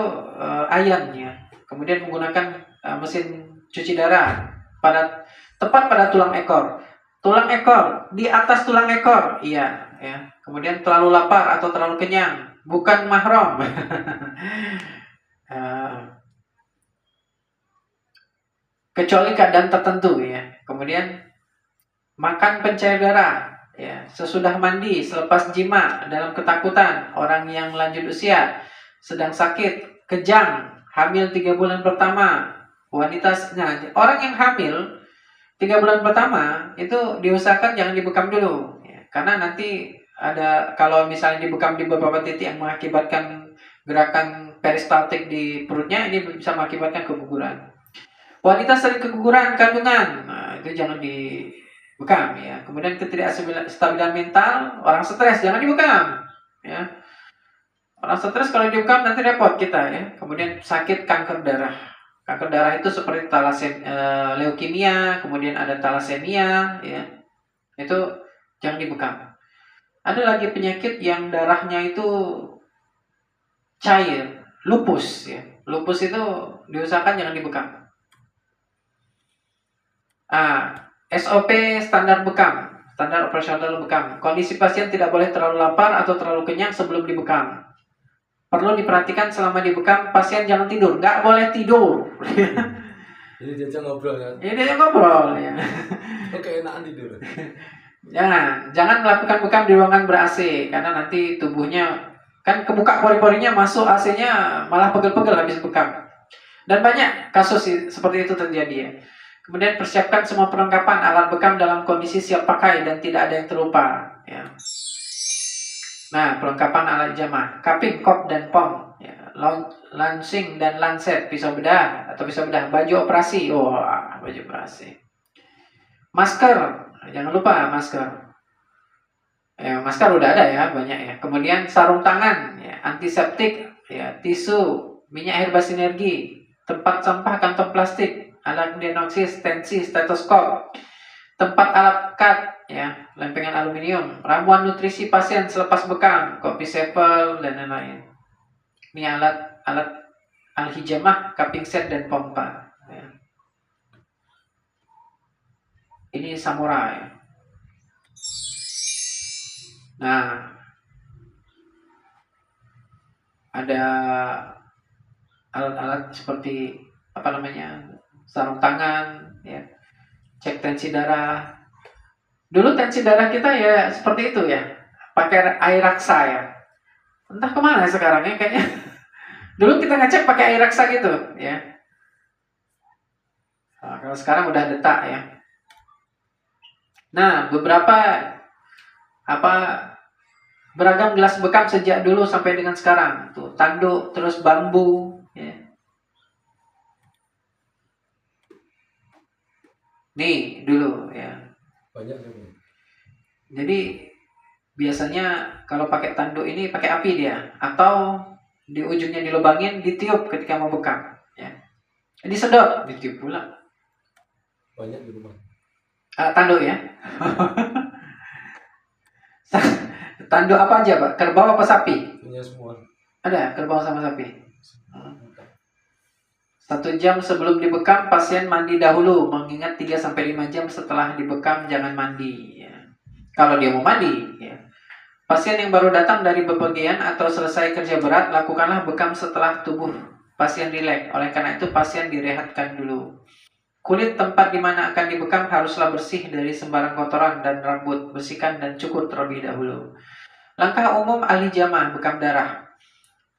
iron, ya. Kemudian menggunakan mesin cuci darah tepat pada tulang ekor di atas tulang ekor, iya, ya. Kemudian terlalu lapar atau terlalu kenyang, bukan mahram. Kecuali keadaan tertentu, ya. Kemudian makan pencair darah, ya, sesudah mandi, selepas jima, dalam ketakutan, orang yang lanjut usia, sedang sakit, kejang, hamil 3 bulan pertama, wanita. Nah, orang yang hamil 3 bulan pertama itu diusahakan jangan dibekam dulu, ya. Karena nanti kalau misalnya dibekam di beberapa titik yang mengakibatkan gerakan peristaltik di perutnya, ini bisa mengakibatkan keguguran. Wanita sering keguguran kandungan, nah, itu jangan dibekam, ya. Kemudian ketidakstabilan mental, orang stres jangan dibekam, ya. Orang stres kalau dibekam nanti repot kita, ya. Kemudian sakit kanker darah. Kanker darah itu seperti leukemia, kemudian ada thalassemia, ya. Itu jangan dibekam. Ada lagi penyakit yang darahnya itu cair, lupus, ya. Lupus itu diusahakan jangan dibekam. SOP standar bekam, standar operasional bekam. Kondisi pasien tidak boleh terlalu lapar atau terlalu kenyang sebelum dibekam. Perlu diperhatikan selama dibekam, pasien jangan tidur, nggak boleh tidur. Jadi diajak ngobrol kan? Ini diajak ngobrol, ya. Oke, enakan tidur. Jangan melakukan bekam di ruangan ber-AC karena nanti tubuhnya kan kebuka pori-porinya, masuk AC-nya malah pegel-pegel habis bekam. Dan banyak kasus seperti itu terjadi, ya. Kemudian persiapkan semua perlengkapan alat bekam dalam kondisi siap pakai dan tidak ada yang terlupa. Ya. Nah, perlengkapan alat jamah, kaping, kop, dan pom. Ya. Lancing dan lancet, pisau bedah atau pisau bedah, baju operasi. Baju operasi. Masker, jangan lupa masker. Masker udah ada ya, banyak ya. Kemudian sarung tangan, ya, antiseptik, ya, tisu, minyak herba sinergi, tempat sampah, kantong plastik, alat diagnosis, tensi, stetoskop, tempat alat cut, ya, lempengan aluminium, ramuan nutrisi pasien selepas bekam, kopi sepel dan lain-lain. Ini alat al-hijamah, cupping set dan pompa. Ya. Ini samurai. Nah, ada alat-alat seperti sarung tangan, ya, cek tensi darah. Dulu tensi darah kita ya seperti itu ya, pakai air raksa ya. Entah kemana sekarang ya kayaknya. Dulu kita ngecek pakai air raksa gitu ya. Nah, kalau sekarang udah detak ya. Nah, beberapa beragam gelas bekam sejak dulu sampai dengan sekarang. Tuh, tanduk, terus bambu, ya. Nih, dulu ya. Banyak juga. Jadi biasanya kalau pakai tanduk ini pakai api dia, atau di ujungnya dilubangin, ditiup ketika mau bekam, ya. Disedot, ditiup pula. Banyak di rumah. Tanduk ya. Tanduk apa aja, Pak? Kerbau apa sapi? Punya semua. Ada kerbau sama sapi. 1 jam sebelum dibekam, pasien mandi dahulu, mengingat 3-5 jam setelah dibekam jangan mandi. Ya. Kalau dia mau mandi, ya. Pasien yang baru datang dari bepergian atau selesai kerja berat, lakukanlah bekam setelah tubuh pasien rileks. Oleh karena itu, pasien direhatkan dulu. Kulit tempat di mana akan dibekam haruslah bersih dari sembarang kotoran dan rambut. Bersihkan dan cukur terlebih dahulu. Langkah umum ahli jamah, bekam darah.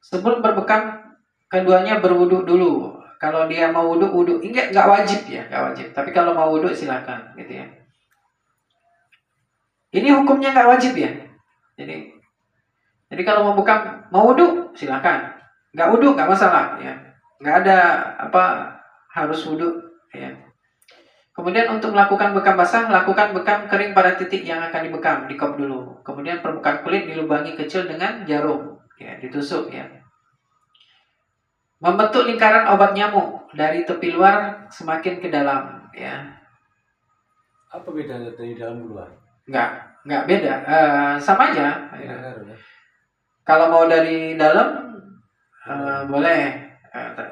Sebelum berbekam, keduanya berwudu dulu. Kalau dia mau wudu, enggak wajib ya, enggak wajib. Tapi kalau mau wudu silakan, gitu ya. Ini hukumnya enggak wajib ya. Jadi kalau mau bekam, mau wudu silakan. Enggak wudu enggak masalah ya. Enggak ada harus wudu ya. Kemudian untuk melakukan bekam basah, lakukan bekam kering pada titik yang akan dibekam, dikop dulu. Kemudian permukaan kulit dilubangi kecil dengan jarum, ya, ditusuk ya. Membentuk lingkaran obat nyamuk dari tepi luar semakin ke dalam, ya. Apa bedanya dari dalam luar? Enggak beda, sama aja. Ya. Ya. Kalau mau dari dalam boleh,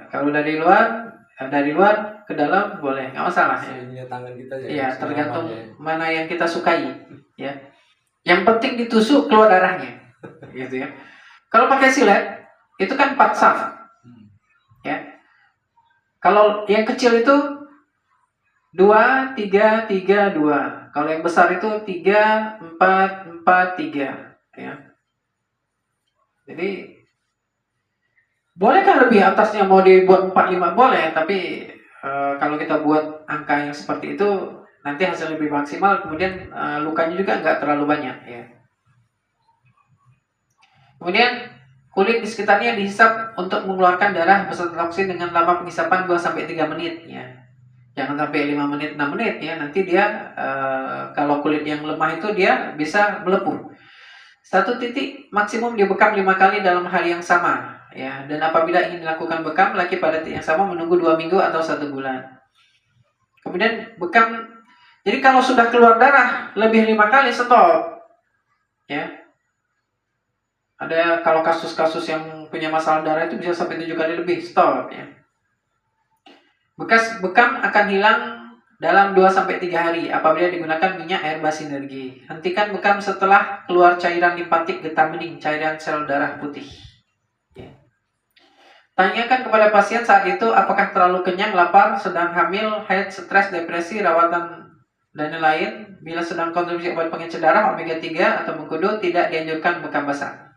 kalau dari luar ke dalam boleh, nggak masalah ya. Sebenarnya tangan kita ya. Iya, tergantung mana yang kita sukai, ya. Yang penting ditusuk keluar darahnya, gitu ya. Kalau pakai silet itu kan 4 saf, ya. Kalau yang kecil itu 2, 3, 3, 2. Kalau yang besar itu 3, 4, 4, 3, ya. Jadi boleh kan lebih atasnya mau dibuat 4, 5 boleh, tapi kalau kita buat angka yang seperti itu nanti hasil lebih maksimal, kemudian lukanya juga nggak terlalu banyak ya. Kemudian kulit di sekitarnya dihisap untuk mengeluarkan darah beserta toksin dengan lama penghisapan 2-3 menit ya. Jangan sampai 5 menit, 6 menit ya. Nanti dia kalau kulit yang lemah itu dia bisa melepuh. 1 titik maksimum dibekam 5 kali dalam hari yang sama. Ya, dan apabila ingin dilakukan bekam lagi pada titik yang sama menunggu 2 minggu atau 1 bulan. Kemudian bekam, jadi kalau sudah keluar darah lebih 5 kali stop. Ya. Ada kalau kasus-kasus yang punya masalah darah itu bisa sampai 7 kali lebih stop ya. Bekas bekam akan hilang dalam 2-3 hari apabila digunakan minyak herba sinergi. Hentikan bekam setelah keluar cairan limpatik getah bening, cairan sel darah putih. Tanyakan kepada pasien saat itu apakah terlalu kenyang, lapar, sedang hamil, haid, stres, depresi, rawatan, dan lain-lain. Bila sedang konsumsi obat pengencer darah, omega 3 atau mengkudu, tidak dianjurkan bekam basah.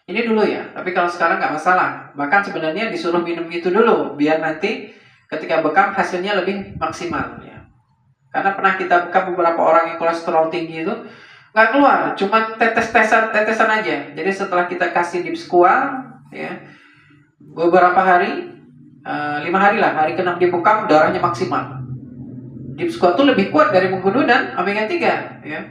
Ini dulu ya, tapi kalau sekarang nggak masalah. Bahkan sebenarnya disuruh minum itu dulu, biar nanti ketika bekam hasilnya lebih maksimal. Ya. Karena pernah kita buka beberapa orang yang kolesterol tinggi itu nggak keluar, cuma tetesan aja. Jadi setelah kita kasih Deep Squat, ya, beberapa hari, 5 hari lah, hari ke-6 dibekam, darahnya maksimal. Deep Squat itu lebih kuat dari mengkudu dan omega 3, ya.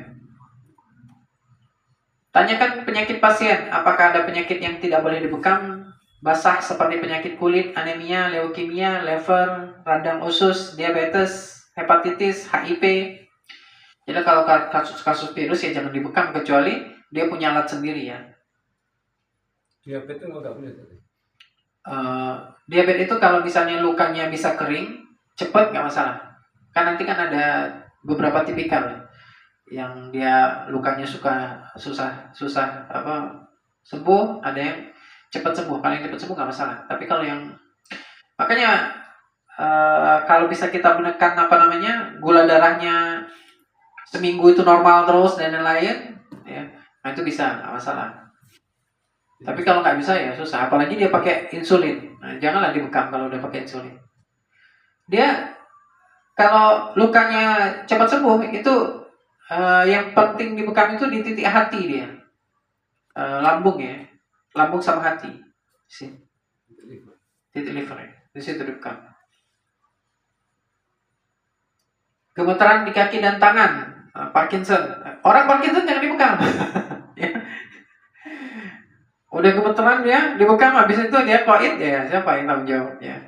Tanyakan penyakit pasien, apakah ada penyakit yang tidak boleh dibekam basah seperti penyakit kulit, anemia, leukemia, liver, radang usus, diabetes, hepatitis, HIV. Jadi kalau kasus-kasus virus ya jangan dibekam kecuali dia punya alat sendiri ya. Diabetes nggak boleh tadi. Diabetes itu kalau misalnya lukanya bisa kering, cepat nggak masalah. Kan nanti kan ada beberapa tipikal yang dia lukanya susah sembuh, ada yang cepat sembuh. Paling cepat sembuh nggak masalah. Tapi kalau yang makanya kalau bisa kita menekan gula darahnya seminggu itu normal terus dan lain-lain, ya, nah itu bisa nggak masalah. Tapi kalau nggak bisa ya susah. Apalagi dia pakai insulin, nah, janganlah dibekam kalau udah pakai insulin. Dia kalau lukanya cepat sembuh itu yang penting dibekam itu di titik hati dia, lambung ya, lambung sama hati, titik liver ya, di situ dibekam. Gemeteran di kaki dan tangan, Parkinson. Orang Parkinson jangan dibekam. Ya. Udah gemeteran dia dibekam, habis itu dia koid ya, siapa yang tanggung jawab ya.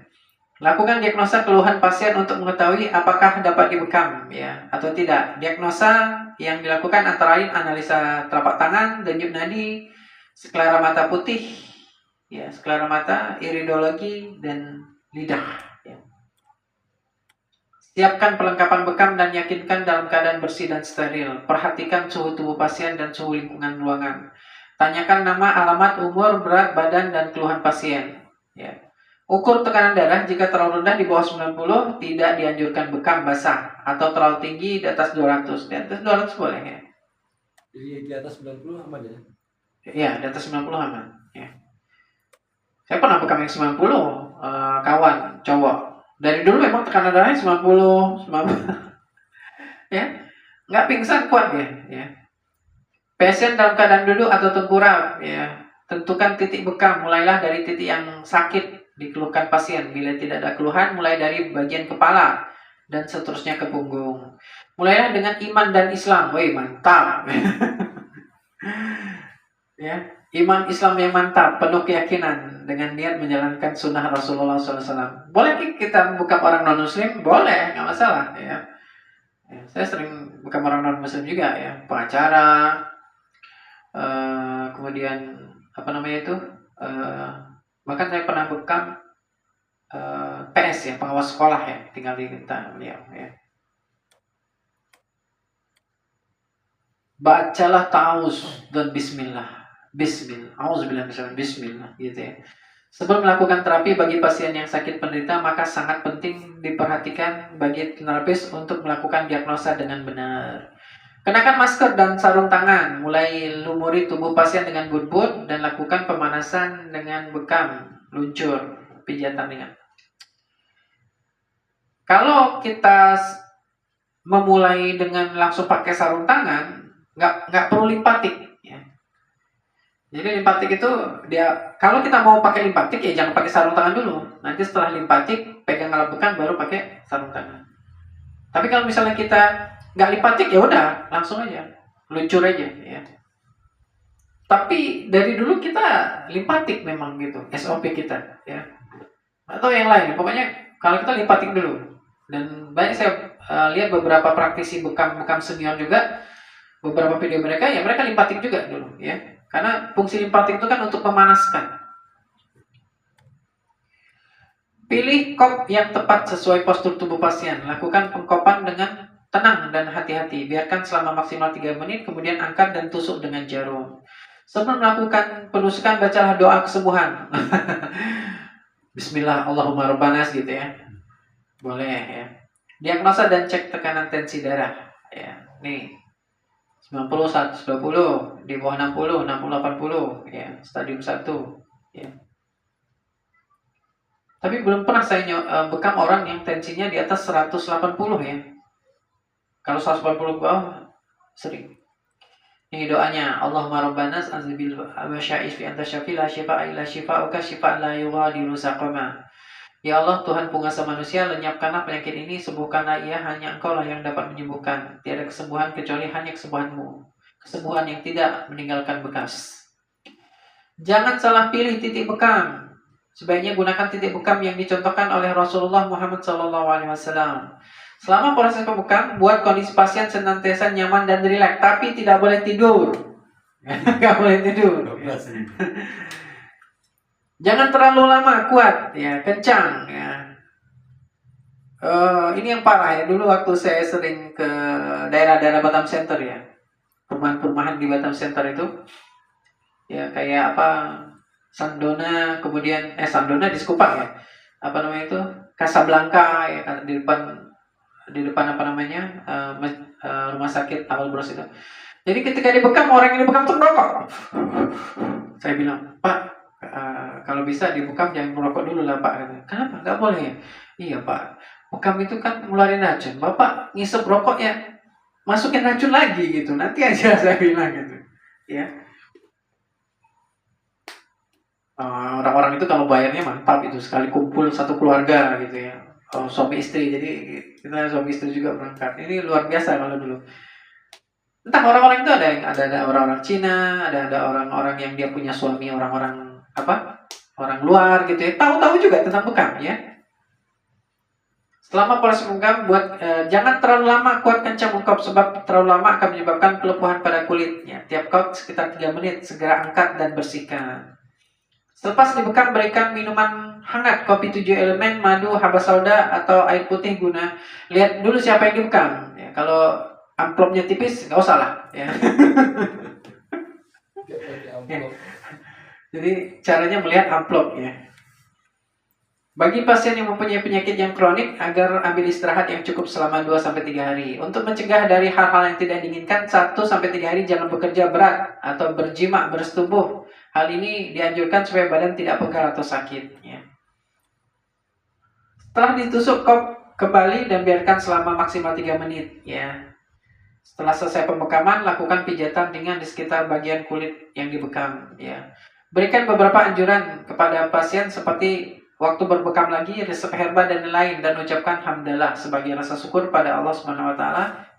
Lakukan diagnosa keluhan pasien untuk mengetahui apakah dapat dibekam ya atau tidak. Diagnosa yang dilakukan antara lain analisa telapak tangan, denyut nadi, sklera mata putih, ya, sklera mata, iridologi dan lidah. Ya. Siapkan perlengkapan bekam dan yakinkan dalam keadaan bersih dan steril. Perhatikan suhu tubuh pasien dan suhu lingkungan ruangan. Tanyakan nama, alamat, umur, berat badan dan keluhan pasien. Ya. Ukur tekanan darah, jika terlalu rendah di bawah 90 tidak dianjurkan bekam basah atau terlalu tinggi di atas 200. Di atas 200 boleh ya. Jadi di atas 90 aman ya? Iya, di atas 90 aman ya. Saya pernah bekam yang 90, kawan cowok. Dari dulu memang tekanan darahnya 90. Ya. Nggak pingsan, kuat dia ya. Pasien dalam keadaan duduk atau tengkurap ya. Tentukan titik bekam, mulailah dari titik yang sakit dikeluhkan pasien. Bila tidak ada keluhan, mulai dari bagian kepala dan seterusnya ke punggung. Mulailah dengan iman dan Islam. Woi, mantap. Ya, iman Islam yang mantap, penuh keyakinan dengan niat menjalankan sunnah Rasulullah SAW. Boleh kita buka orang non Muslim? Boleh, nggak masalah. Ya. Ya, saya sering buka orang non Muslim juga ya, pengacara, kemudian bahkan saya pernah bekam PS ya, pengawas sekolah ya, tinggal di beliau ya. Bacalah ta'awuz dan bismillah, auzubillah bismillah gitu ya. Sebelum melakukan terapi bagi pasien yang sakit penderita, maka sangat penting diperhatikan bagi terapis untuk melakukan diagnosa dengan benar. Kenakan masker dan sarung tangan, mulai lumuri tubuh pasien dengan but-but dan lakukan pemanasan dengan bekam, luncur, pijatan ringan. Kalau kita memulai dengan langsung pakai sarung tangan, nggak perlu limpatik. Ya. Jadi limpatik itu kalau kita mau pakai limpatik ya jangan pakai sarung tangan dulu. Nanti setelah limpatik pegang alat bekam baru pakai sarung tangan. Tapi kalau misalnya kita nggak limpatik ya udah langsung aja luncur aja ya. Tapi dari dulu kita limpatik memang gitu SOP kita ya. Atau yang lain pokoknya kalau kita limpatik dulu. Dan banyak saya lihat beberapa praktisi bekam senior juga beberapa video mereka ya mereka limpatik juga dulu ya. Karena fungsi limpatik itu kan untuk memanaskan. Pilih kop yang tepat sesuai postur tubuh pasien. Lakukan pengkopan dengan tenang dan hati-hati. Biarkan selama maksimal 3 menit, kemudian angkat dan tusuk dengan jarum. Sebelum melakukan penusukan, bacalah doa kesembuhan. Bismillah, Allahumma rabbanas gitu ya. Boleh ya. Diagnosa dan cek tekanan tensi darah. Ya, nih. 90, 120, di bawah 60, 60, 80, ya, stadium 1. Ya. Tapi belum pernah saya bekam orang yang tensinya di atas 180 ya. Kalau 140 ke bawah sering. Ini doanya, Allahumma rabbana anzibil masya'is fi anta syafi la syifa'a illa syifa'uka syifa'an la yughadiru saqama. Ya Allah, Tuhan penguasa manusia, lenyapkanlah penyakit ini, sembuhkanlah ia, hanya Engkau lah yang dapat menyembuhkan. Tiada kesembuhan kecuali hanya kesembuhan-Mu. Kesembuhan yang tidak meninggalkan bekas. Jangan salah pilih titik bekam. Sebaiknya gunakan titik bekam yang dicontohkan oleh Rasulullah Muhammad SAW. Selama proses pembekam, buat kondisi pasien senantiasa nyaman dan rileks, tapi tidak boleh tidur. Nggak boleh tidur. Jangan terlalu lama, kuat, ya, kencang, ya. Ini yang parah ya. Dulu waktu saya sering ke daerah-daerah Batam Center ya, perumahan-perumahan di Batam Center itu, ya kayak apa, Sandona, kemudian Sandona di Sekupang ya, apa namanya itu, Casablanca ya, di depan apa namanya, rumah sakit Awal Bros itu. Jadi ketika dibekam, orang yang dibekam tuh merokok. Saya bilang, Pak, kalau bisa dibekam jangan merokok dulu lah Pak. Kenapa? Nggak boleh ya? Iya Pak, bekam itu kan ngeluarin racun. Bapak ngisep rokok ya, masukin racun lagi gitu. Nanti aja saya bilang gitu. Ya. Orang-orang itu kalau bayarnya mantap itu, sekali kumpul satu keluarga gitu ya. Suami istri, jadi kita suami istri juga berangkat. Ini luar biasa kalau dulu. Entah orang-orang itu ada orang-orang Cina, ada orang-orang yang dia punya suami orang-orang orang luar gitu ya, tahu juga tentang bekam ya. Selama proses bekam jangan terlalu lama kuat kencang mengkop, sebab terlalu lama akan menyebabkan kelepuhan pada kulitnya. Tiap kop sekitar 3 menit, segera angkat dan bersihkan. Selepas dibekam, berikan minuman hangat, kopi 7 elemen, madu, habas sauda atau air putih guna. Lihat dulu siapa yang dibekam ya. Kalau amplopnya tipis nggak usah lah ya. Jadi caranya melihat amplop ya. Bagi pasien yang mempunyai penyakit yang kronik, agar ambil istirahat yang cukup selama 2-3 hari. Untuk mencegah dari hal-hal yang tidak diinginkan, 1-3 hari jangan bekerja berat atau berjima, bersetubuh. Hal ini dianjurkan supaya badan tidak pegal atau sakit ya. Setelah ditusuk, kop kembali dan biarkan selama maksimal 3 menit ya. Setelah selesai pembekaman, lakukan pijatan ringan di sekitar bagian kulit yang dibekam ya. Berikan beberapa anjuran kepada pasien seperti waktu berbekam lagi, resep herba dan lain, dan ucapkan hamdalah sebagai rasa syukur pada Allah SWT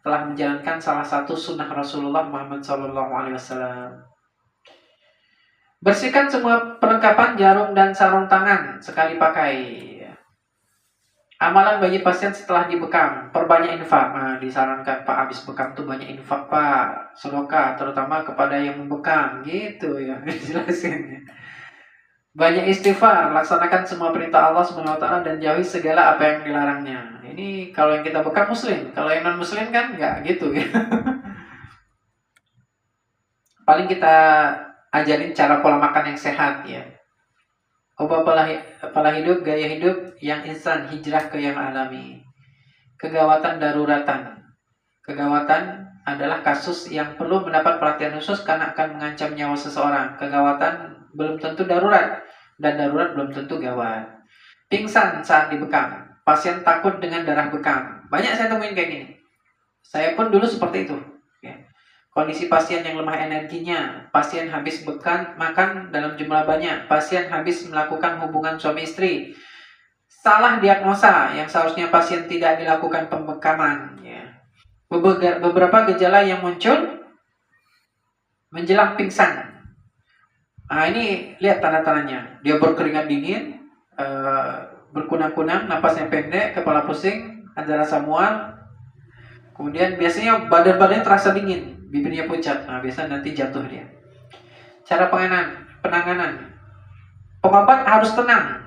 telah menjalankan salah satu sunnah Rasulullah Muhammad SAW. Bersihkan semua perlengkapan jarum dan sarung tangan sekali pakai. Amalan bagi pasien setelah dibekam, perbanyak infak. Disarankan Pak, habis bekam tuh banyak infak Pak, sedekah terutama kepada yang membekam gitu ya, dijelasin. Banyak istighfar, laksanakan semua perintah Allah SWT dan jauhi segala apa yang dilarangnya. Ini kalau yang kita bekam muslim, kalau yang non muslim kan nggak gitu ya. Paling kita ajarin cara pola makan yang sehat ya. Ubah pola hidup, gaya hidup yang instan, hijrah ke yang alami. Kegawatan daruratan. Kegawatan adalah kasus yang perlu mendapat perhatian khusus karena akan mengancam nyawa seseorang. Kegawatan belum tentu darurat, dan darurat belum tentu gawat. Pingsan saat dibekam. Pasien takut dengan darah bekam. Banyak saya temuin kayak gini. Saya pun dulu seperti itu. Kondisi pasien yang lemah energinya, pasien habis makan dalam jumlah banyak, pasien habis melakukan hubungan suami istri, salah diagnosa yang seharusnya pasien tidak dilakukan pembekaman. Ya. Beberapa gejala yang muncul menjelang pingsan. Nah ini lihat tanda-tandanya, dia berkeringat dingin, berkunang-kunang, napasnya pendek, kepala pusing, ada rasa mual, kemudian biasanya badan-badannya terasa dingin. Bibirnya pucat, biasa nanti jatuh dia. Cara penanganan. Pengobat harus tenang.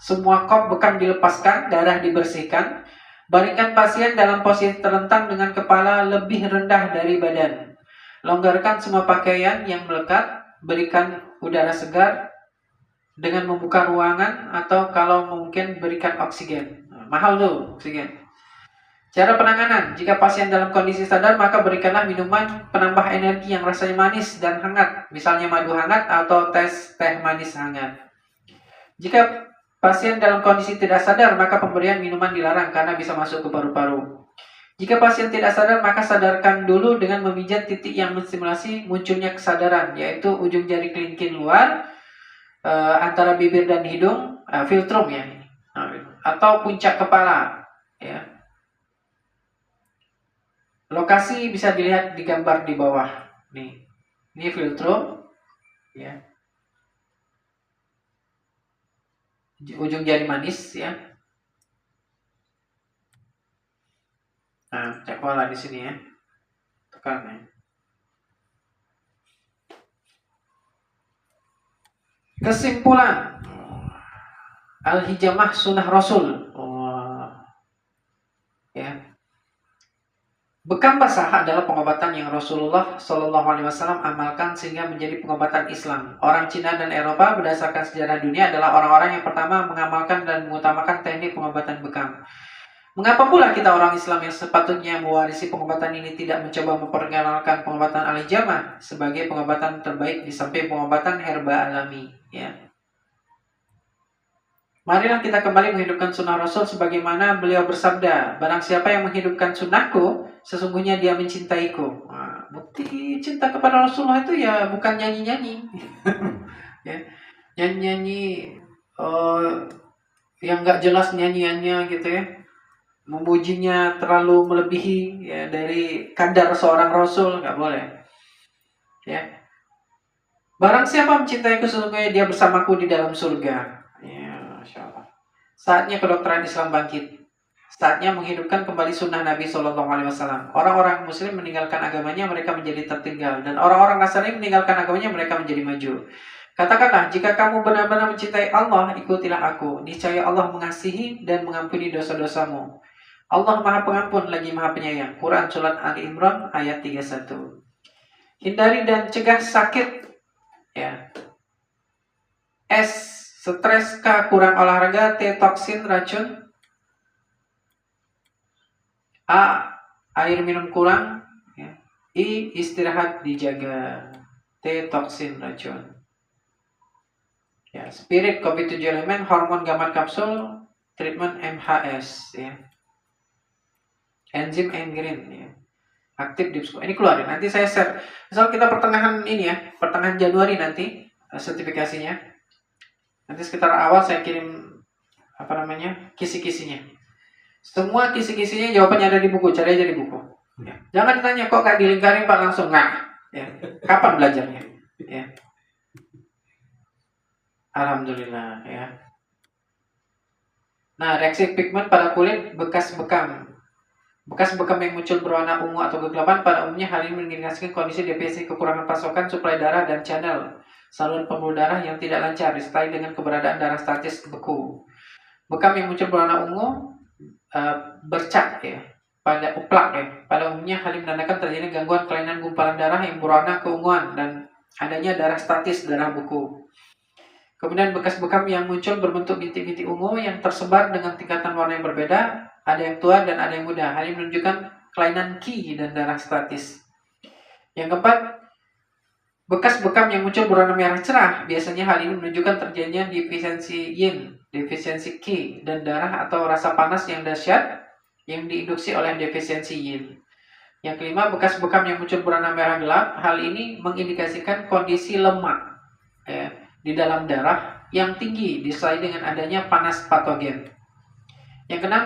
Semua kop bekam dilepaskan, darah dibersihkan. Baringkan pasien dalam posisi terlentang dengan kepala lebih rendah dari badan. Longgarkan semua pakaian yang melekat. Berikan udara segar dengan membuka ruangan atau kalau mungkin berikan oksigen. Mahal tuh oksigen. Cara penanganan, jika pasien dalam kondisi sadar, maka berikanlah minuman penambah energi yang rasanya manis dan hangat, misalnya madu hangat atau teh manis hangat. Jika pasien dalam kondisi tidak sadar, maka pemberian minuman dilarang karena bisa masuk ke paru-paru. Jika pasien tidak sadar, maka sadarkan dulu dengan memijat titik yang menstimulasi munculnya kesadaran, yaitu ujung jari kelingking luar, antara bibir dan hidung, filtrum ya, atau puncak kepala. Ya. Lokasi bisa dilihat di gambar di bawah. Nih, ini filtrum, ya. Ujung jari manis ya. Nah, puncak kepala di sini ya. Tekan ya. Kesimpulan, Al-Hijamah Sunnah Rasul. Ya. Bekam basah adalah pengobatan yang Rasulullah Shallallahu Alaihi Wasallam amalkan sehingga menjadi pengobatan Islam. Orang Cina dan Eropa berdasarkan sejarah dunia adalah orang-orang yang pertama mengamalkan dan mengutamakan teknik pengobatan bekam. Mengapa pula kita orang Islam yang sepatutnya mewarisi pengobatan ini tidak mencoba memperkenalkan pengobatan Al-Hijamah sebagai pengobatan terbaik di samping pengobatan herba alami? Ya. Marilah kita kembali menghidupkan sunnah Rasul sebagaimana beliau bersabda, barang siapa yang menghidupkan sunnahku, sesungguhnya dia mencintaiku. Nah, bukti cinta kepada Rasulullah itu ya bukan nyanyi-nyanyi. Ya. Nyanyi-nyanyi yang gak jelas nyanyiannya gitu ya. Memujinya terlalu melebihi ya, dari kadar seorang Rasul, gak boleh. Ya. Barang siapa mencintaiku, sesungguhnya dia bersamaku di dalam surga. Saatnya kedokteran Islam bangkit. Saatnya menghidupkan kembali sunnah Nabi SAW. Orang-orang Muslim meninggalkan agamanya, mereka menjadi tertinggal. Dan orang-orang Nasrani meninggalkan agamanya, mereka menjadi maju. Katakanlah, jika kamu benar-benar mencintai Allah, ikutilah aku. Niscaya Allah mengasihi dan mengampuni dosa-dosamu. Allah Maha Pengampun lagi Maha Penyayang. Quran Surat Ali Imran ayat 31. Hindari dan cegah sakit. Ya. S. Stres, K. Kurang olahraga, T. Toksin, racun, A. Air minum kurang, ya. I. Istirahat dijaga, T. Toksin, racun. Ya, spirit, kopi 7 elemen, hormon gamma kapsul, treatment MHS, ya. Enzim engrin, ya. Aktif di ini keluarin. Nanti saya share. Misal kita pertengahan ini ya, pertengahan Januari nanti sertifikasinya. Nanti sekitar awal saya kirim kisi-kisinya. Semua kisi-kisinya jawabannya ada di buku, cari aja di buku. Ya. Jangan ditanya kok nggak dilingkarin Pak langsung nggak. Ya. Kapan belajarnya? Ya. Alhamdulillah ya. Nah, reaksi pigmen pada kulit bekas bekam. Bekas bekam yang muncul berwarna ungu atau kegelapan pada umumnya hal ini mengindikasikan kondisi depresi, kekurangan pasokan suplai darah dan channel saluran pembuluh darah yang tidak lancar disertai dengan keberadaan darah statis beku. Bekam yang muncul berwarna ungu bercak ya, pada uplak ya. Pada umumnya hal ini menandakan terjadi gangguan kelainan gumpalan darah yang berwarna keunguan dan adanya darah statis, darah beku. Kemudian bekas bekam yang muncul berbentuk bintik-bintik ungu yang tersebar dengan tingkatan warna yang berbeda, ada yang tua dan ada yang muda. Hal ini menunjukkan kelainan Qi dan darah statis. Yang keempat, bekas bekam yang muncul berwarna merah cerah, biasanya hal ini menunjukkan terjadinya defisiensi yin, defisiensi Qi, dan darah atau rasa panas yang dahsyat yang diinduksi oleh defisiensi yin. Yang kelima, bekas bekam yang muncul berwarna merah gelap, hal ini mengindikasikan kondisi lemak ya, di dalam darah yang tinggi disertai dengan adanya panas patogen. Yang keenam,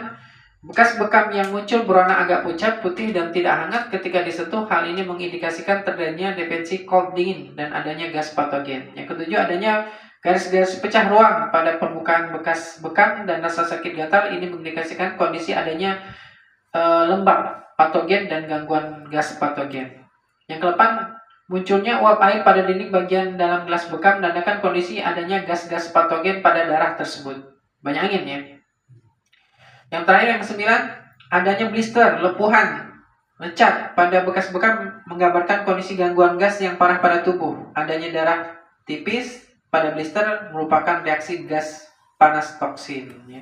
bekas bekam yang muncul berwarna agak pucat, putih, dan tidak hangat ketika disentuh, hal ini mengindikasikan terjadinya defensi cold dingin dan adanya gas patogen. Yang ketujuh, adanya garis-garis pecah ruang pada permukaan bekas bekam dan rasa sakit gatal, ini mengindikasikan kondisi adanya lembab patogen dan gangguan gas patogen. Yang kedelapan, munculnya uap air pada dinding bagian dalam gelas bekam menandakan kondisi adanya gas-gas patogen pada darah tersebut. Banyak angin ya. Yang terakhir, yang kesembilan, adanya blister, lepuhan, lecat pada bekas bekam menggambarkan kondisi gangguan gas yang parah pada tubuh. Adanya darah tipis pada blister merupakan reaksi gas panas toksin. Ya.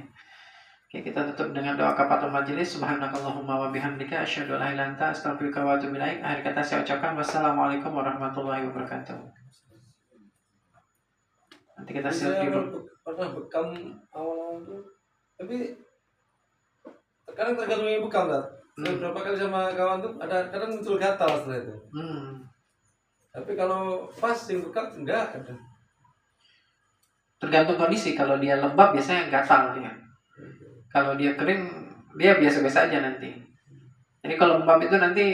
Oke, kita tutup dengan doa kafatul majelis. Subhanakallahumma wa bihamdika asyhadu an la ilaha illa anta astaghfiruka wa atubu ilaik. Akhir kata saya ucapkan wassalamualaikum warahmatullahi wabarakatuh. Nanti kita share dulu. Pernah bekam awal-awal itu, tapi sekarang tergantung yang bekam kan. Saya berapa kali sama kawan tuh ada kadang muncul gatal setelah itu. Tapi kalau pas yang bekal enggak ada. Tergantung kondisi. Kalau dia lembab biasanya gatal dia. Kalau dia kering dia biasa-biasa aja nanti. Jadi kalau lembab itu nanti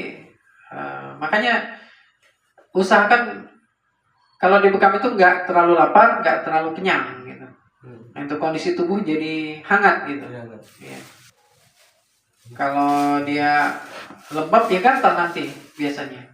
makanya usahakan kalau di bekam itu nggak terlalu lapar, nggak terlalu kenyang gitu. Untuk kondisi tubuh jadi hangat gitu. Ya. Kalau dia lembab dia gatal nanti biasanya.